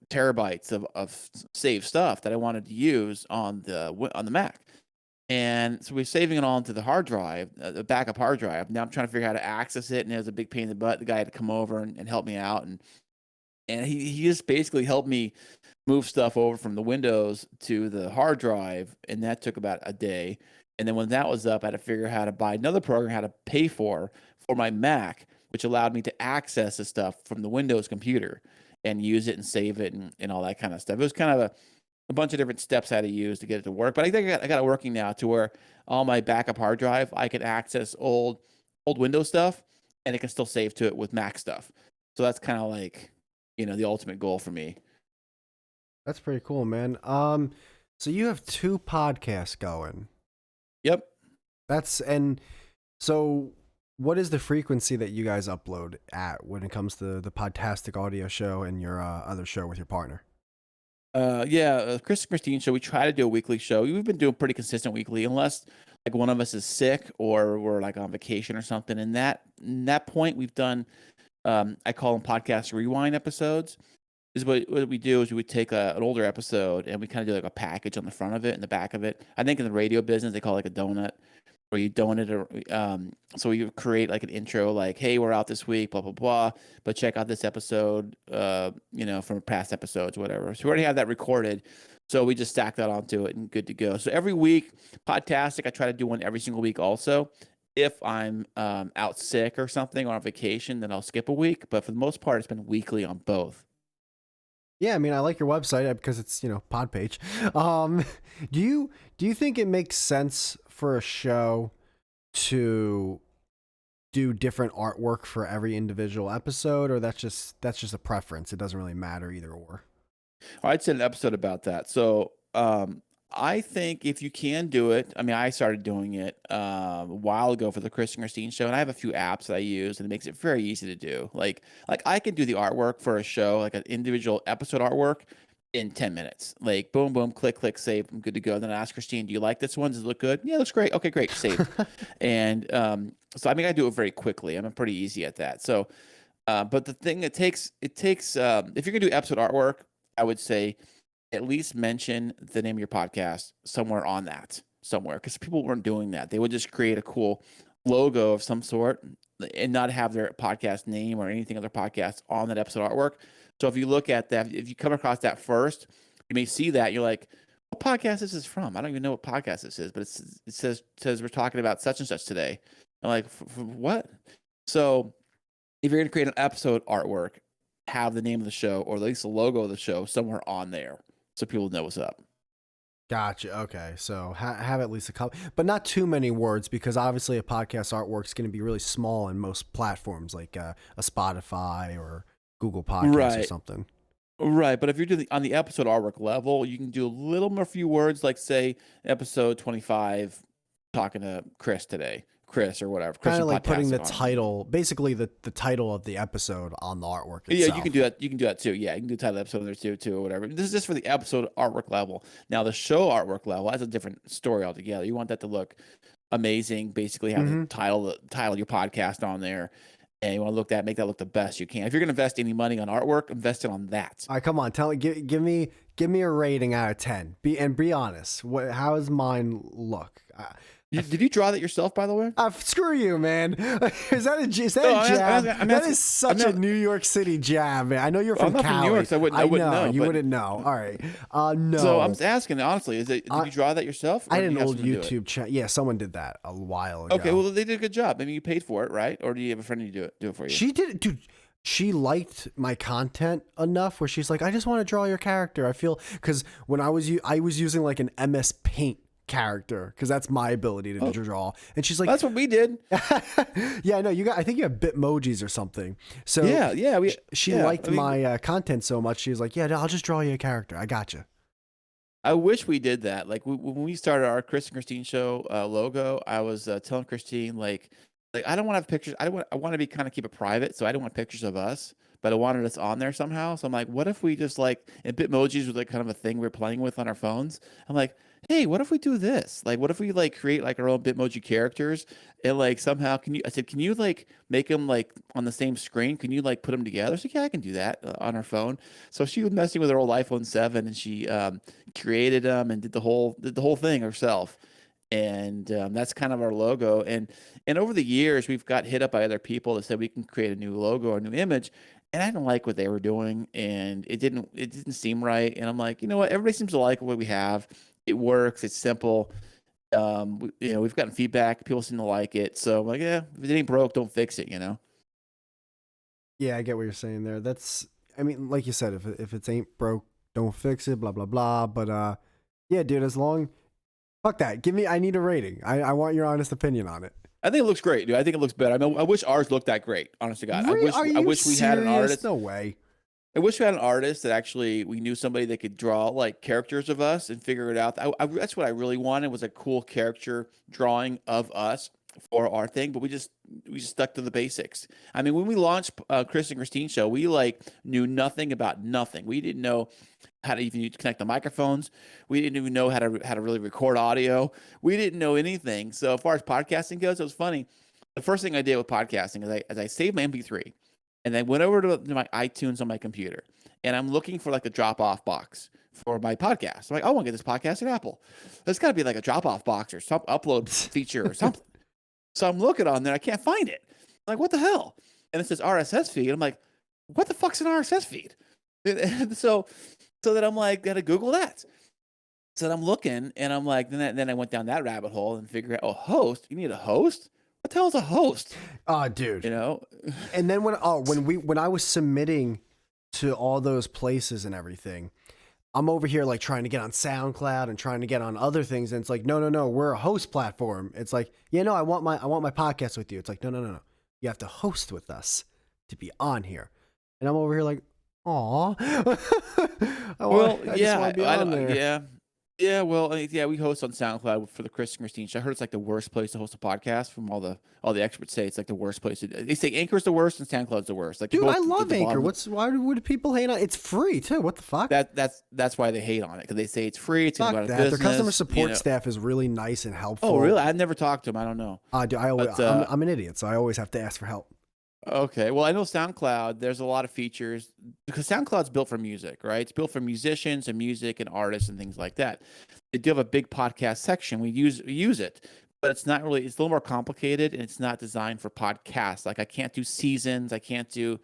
terabytes of saved stuff that I wanted to use on the Mac. And so we're saving it all into the hard drive, the backup hard drive. Now I'm trying to figure out how to access it, and it was a big pain in the butt. The guy had to come over and help me out, and he just basically helped me move stuff over from the Windows to the hard drive, and that took about a day. And then when that was up, I had to figure out how to buy another program, how to pay for my Mac, which allowed me to access the stuff from the Windows computer and use it and save it and all that kind of stuff. It was kind of a bunch of different steps I had to use to get it to work. But I think I got it working now to where all my backup hard drive, I can access old Windows stuff, and it can still save to it with Mac stuff. So that's kind of like, the ultimate goal for me. That's pretty cool, man. So you have 2 podcasts going. Yep. And so what is the frequency that you guys upload at when it comes to the Podtastic audio show and your other show with your partner? Chris and Christine show. We try to do a weekly show. We've been doing pretty consistent weekly, unless like one of us is sick or we're like on vacation or something. And that point, we've done. I call them podcast rewind episodes. Is what we do is we would take an older episode and we kind of do like a package on the front of it and the back of it. I think in the radio business they call it like a donut, where you donate so you create like an intro like, hey, we're out this week, blah blah blah, but check out this episode, from past episodes, whatever. So we already have that recorded, so we just stack that onto it and good to go. So every week, Podtastic, I try to do one every single week. Also, if I'm out sick or something or on vacation, then I'll skip a week. But for the most part, it's been weekly on both. Yeah, I mean, I like your website because it's, pod page. Do you think it makes sense for a show to do different artwork for every individual episode, or that's just a preference? It doesn't really matter either or. I'd say an episode about that. So I think if you can do it, I mean, I started doing it a while ago for the Chris and Christine show, and I have a few apps that I use, and it makes it very easy to do. Like I can do the artwork for a show, like an individual episode artwork, in 10 minutes. Like boom, boom, click, click, save. I'm good to go. Then I ask Christine, do you like this one? Does it look good? Yeah, it looks great. Okay, great, saved. And so I mean, I do it very quickly. I'm pretty easy at that. So, but the thing it takes, if you're gonna do episode artwork, I would say at least mention the name of your podcast somewhere on that, because people weren't doing that. They would just create a cool logo of some sort and not have their podcast name or anything other podcasts on that episode artwork. So if you look at that, if you come across that first, you may see that you're like, what podcast this is from? I don't even know what podcast this is, but it says we're talking about such and such today. I'm like, for what? So if you're going to create an episode artwork, have the name of the show or at least the logo of the show somewhere on there, so people know what's up. Gotcha. Okay, so have at least a couple, but not too many words, because obviously a podcast artwork is going to be really small in most platforms, like a Spotify or Google Podcasts or something. Right, but if you're doing on the episode artwork level, you can do a little more few words, like say episode 25, talking to Chris today. Chris or whatever. Kind of like putting the title, basically the title of the episode on the artwork itself. Yeah, you can do that. You can do that too. Yeah, you can do the title episode there too, or whatever. This is just for the episode artwork level. Now the show artwork level, that's a different story altogether. You want that to look amazing. Basically, have the title of your podcast on there, and you want to make that look the best you can. If you're going to invest any money on artwork, invest it on that. All right, come on, give me a rating out of 10. Be honest. How does mine look? Did you draw that yourself, by the way? Screw you, man. Is that a jab? That is such a New York City jab, man. I know you're from Cali. From New York, so I wouldn't know. You wouldn't know. All right. No. So I'm asking, honestly, did you draw that yourself? I had an old YouTube channel. Yeah, someone did that a while ago. Okay, well, they did a good job. I mean, you paid for it, right? Or do you have a friend who do it for you? She did it, dude. She liked my content enough where she's like, I just want to draw your character. I feel, because when I was using like an MS Paint character, because that's my ability to draw, and she's like, that's what we did. Yeah, I know I think you have Bitmojis or something. So she liked my content so much, she was like, yeah, I'll just draw you a character. I gotcha. I wish we did that. Like when we started our Chris and Christine show logo, I was telling Christine like I don't want to have pictures. I want to be kind of keep it private, so I don't want pictures of us, but I wanted us on there somehow. So I'm like, what if we just like, and Bitmojis was like kind of a thing we were playing with on our phones. I'm like, hey, what if we do this? Like, what if we like create like our own Bitmoji characters and like somehow I said, can you like make them like on the same screen? Can you like put them together? She's like, yeah, I can do that on her phone. So she was messing with her old iPhone 7 and she created them and did the whole thing herself. And that's kind of our logo. And over the years, we've got hit up by other people that said we can create a new logo or a new image. And I didn't like what they were doing, and it didn't seem right. And I'm like, you know what? Everybody seems to like what we have. It works. It's simple. We've gotten feedback. People seem to like it. So I'm like, yeah, if it ain't broke, don't fix it. Yeah, I get what you're saying there. I mean, like you said, if it ain't broke, don't fix it. Blah blah blah. But yeah, dude, fuck that. I need a rating. I want your honest opinion on it. I think it looks great, dude. I think it looks better. I mean, I wish ours looked that great. Honest to God, Are I you wish we had an serious? artist. No way. I wish we had an artist that actually we knew somebody that could draw like characters of us and figure it out. That's what I really wanted was a cool character drawing of us for our thing, but we just stuck to the basics. I mean, when we launched Chris and Christine show, we like knew nothing about nothing. We didn't know how to even connect the microphones. We didn't even know how to really record audio. We didn't know anything. So as far as podcasting goes, it was funny. The first thing I did with podcasting is I saved my MP3 and I went over to my iTunes on my computer and I'm looking for like a drop off box for my podcast. I'm like, I want to get this podcast at Apple. There's got to be like a drop off box or some upload feature or something. So I'm looking on there. I can't find it. I'm like, what the hell? And it says RSS feed. I'm like, what the fuck's an RSS feed? And so that I'm like, gotta Google that. So I'm looking and I'm like, then I went down that rabbit hole and figured out, oh, host. You need a host? What the hell's a host? Oh, dude. You know? And then when I was submitting to all those places and everything, I'm over here like trying to get on SoundCloud and trying to get on other things, and it's like, no, we're a host platform. It's like, yeah, no, I want my podcast with you. It's like, no, you have to host with us to be on here. And I'm over here like, aw, I just want to be on there. Yeah. Yeah, well, yeah, we host on SoundCloud for the Chris and Christine show. I heard it's like the worst place to host a podcast. From all the experts say it's like the worst place. They say Anchor's the worst and SoundCloud's the worst. Like Dude, both I love the Anchor. bottom. Why would people hate on it? It's free too. What the fuck? That's why they hate on it because they say it's free. It's gonna go Fuck out of that. business. Their customer support staff is really nice and helpful. Oh, really? I've never talked to them. I don't know. I'm an idiot, so I always have to ask for help. Okay. Well, I know SoundCloud, there's a lot of features because SoundCloud's built for music, right? It's built for musicians and music and artists and things like that. They do have a big podcast section. We use it, but it's not really, it's a little more complicated and it's not designed for podcasts. Like I can't do seasons. I can't do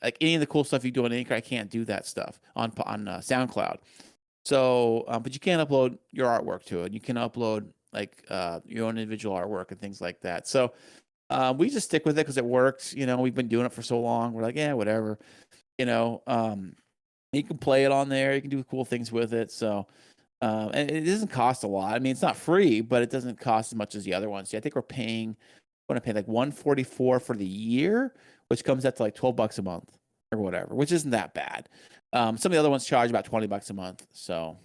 like any of the cool stuff you do on Anchor. I can't do that stuff on SoundCloud. So, but you can upload your artwork to it. You can upload like your own individual artwork and things like that. So, we just stick with it because it works. We've been doing it for so long. We're like, yeah, whatever. You know, um, you can play it on there. You can do cool things with it. So, and it doesn't cost a lot. I mean, it's not free, but it doesn't cost as much as the other ones. Yeah, I think we're going to pay like 144 for the year, which comes out to like $12 a month or whatever, which isn't that bad. Some of the other ones charge about $20 a month. So.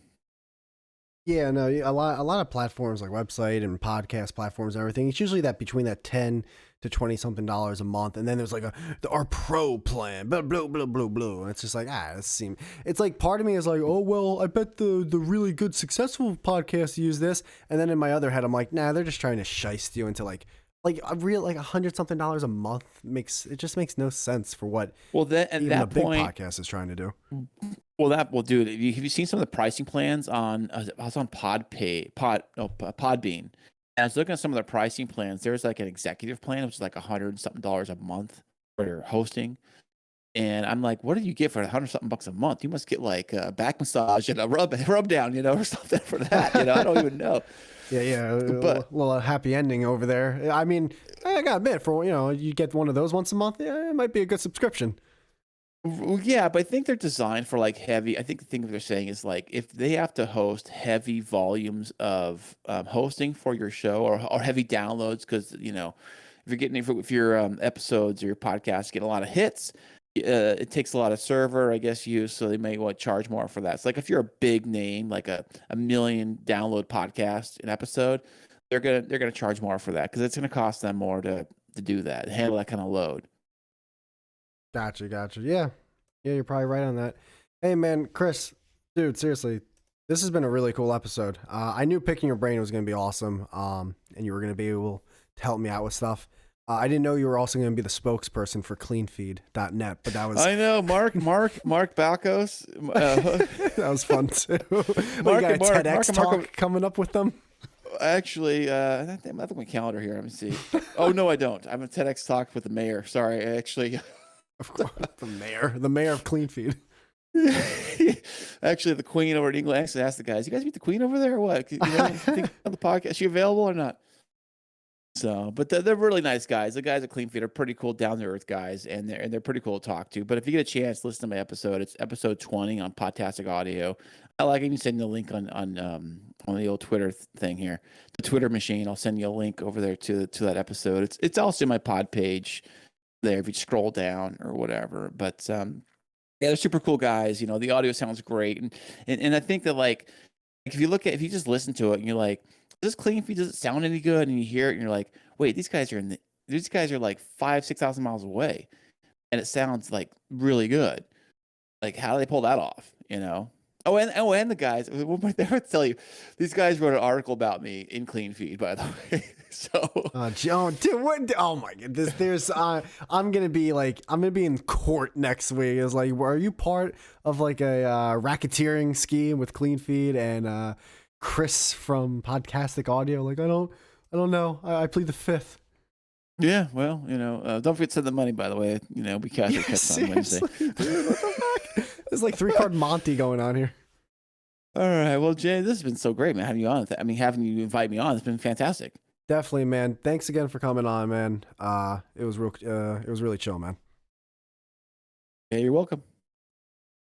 Yeah, no, a lot of platforms like website and podcast platforms and everything. It's usually that between that 10 to 20 something dollars a month, and then there's like our pro plan, blah blah blah blah blah. And it's just like it's like part of me is like, oh well, I bet the really good successful podcasts use this, and then in my other head I'm like, nah, they're just trying to shiest you into like a real like $100-something a month makes no sense for what even a big podcast is trying to do. Well, dude, have you seen some of the pricing plans on? I was on Podbean, and I was looking at some of the pricing plans. There's like an executive plan, which is like $100-something a month for hosting. And I'm like, what do you get for $100-something a month? You must get like a back massage and a rub down, or something for that. I don't even know. Yeah, But a little happy ending over there. I mean, I gotta admit, for you get one of those once a month, yeah, it might be a good subscription. yeah, but I think they're designed for like heavy. I think the thing that they're saying is like if they have to host heavy volumes of hosting for your show or heavy downloads, because if your episodes or your podcast get a lot of hits, it takes a lot of server, I guess, use. So they may want to charge more for that. It's like if you're a big name, like a million download podcast an episode, they're gonna charge more for that because it's gonna cost them more to do that, handle that kind of load. Gotcha. Yeah, you're probably right on that. Hey, man, Chris, dude, seriously, This has been a really cool episode. I knew picking your brain was going to be awesome, and you were going to be able to help me out with stuff. I didn't know you were also going to be the spokesperson for cleanfeed.net, but that was I know Mark Balkos. that was fun too. Mark You got a and Mark, TEDx talk coming up with them. Actually, I have my calendar here. Let me see. Oh no, I don't. I have a TEDx talk with the mayor. Sorry, actually. Of course, the mayor of CleanFeed. Actually, the Queen over in England actually asked the guys, "You guys meet the Queen over there, or what? You know, think on the podcast, is she available or not?" So, but they're really nice guys. The guys at CleanFeed are pretty cool, down to earth guys, and they're pretty cool to talk to. But if you get a chance, listen to my episode. It's episode 20 on Podtastic Audio. I like even send you a link on the old Twitter thing here, the Twitter machine. I'll send you a link over there to that episode. It's also in my pod page there if you scroll down or whatever. But yeah, they're super cool guys. You know, the audio sounds great, and I think that like if you just listen to it and you're like, does CleanFeed, does it sound any good? And you hear it and you're like, wait, these guys are like 5,000-6,000 miles away, and it sounds like really good. Like, how do they pull that off? You know? And the guys, one more thing I would tell you, these guys wrote an article about me in CleanFeed, by the way. So, Joe, dude, what? Oh my goodness, I'm gonna be in court next week. It's like, are you part of like a racketeering scheme with CleanFeed and Chris from Podtastic Audio? Like, I don't know. I plead the fifth. yeah, well, you know, don't forget to send the money, by the way. You know, we catch on Wednesday. Dude, what the fuck? There's like 3-card Monty going on here. All right, well, Jay, this has been so great, man. Having you on, having you invite me on, it's been fantastic. Definitely, man. Thanks again for coming on, man. It was really chill, man. Yeah, you're welcome.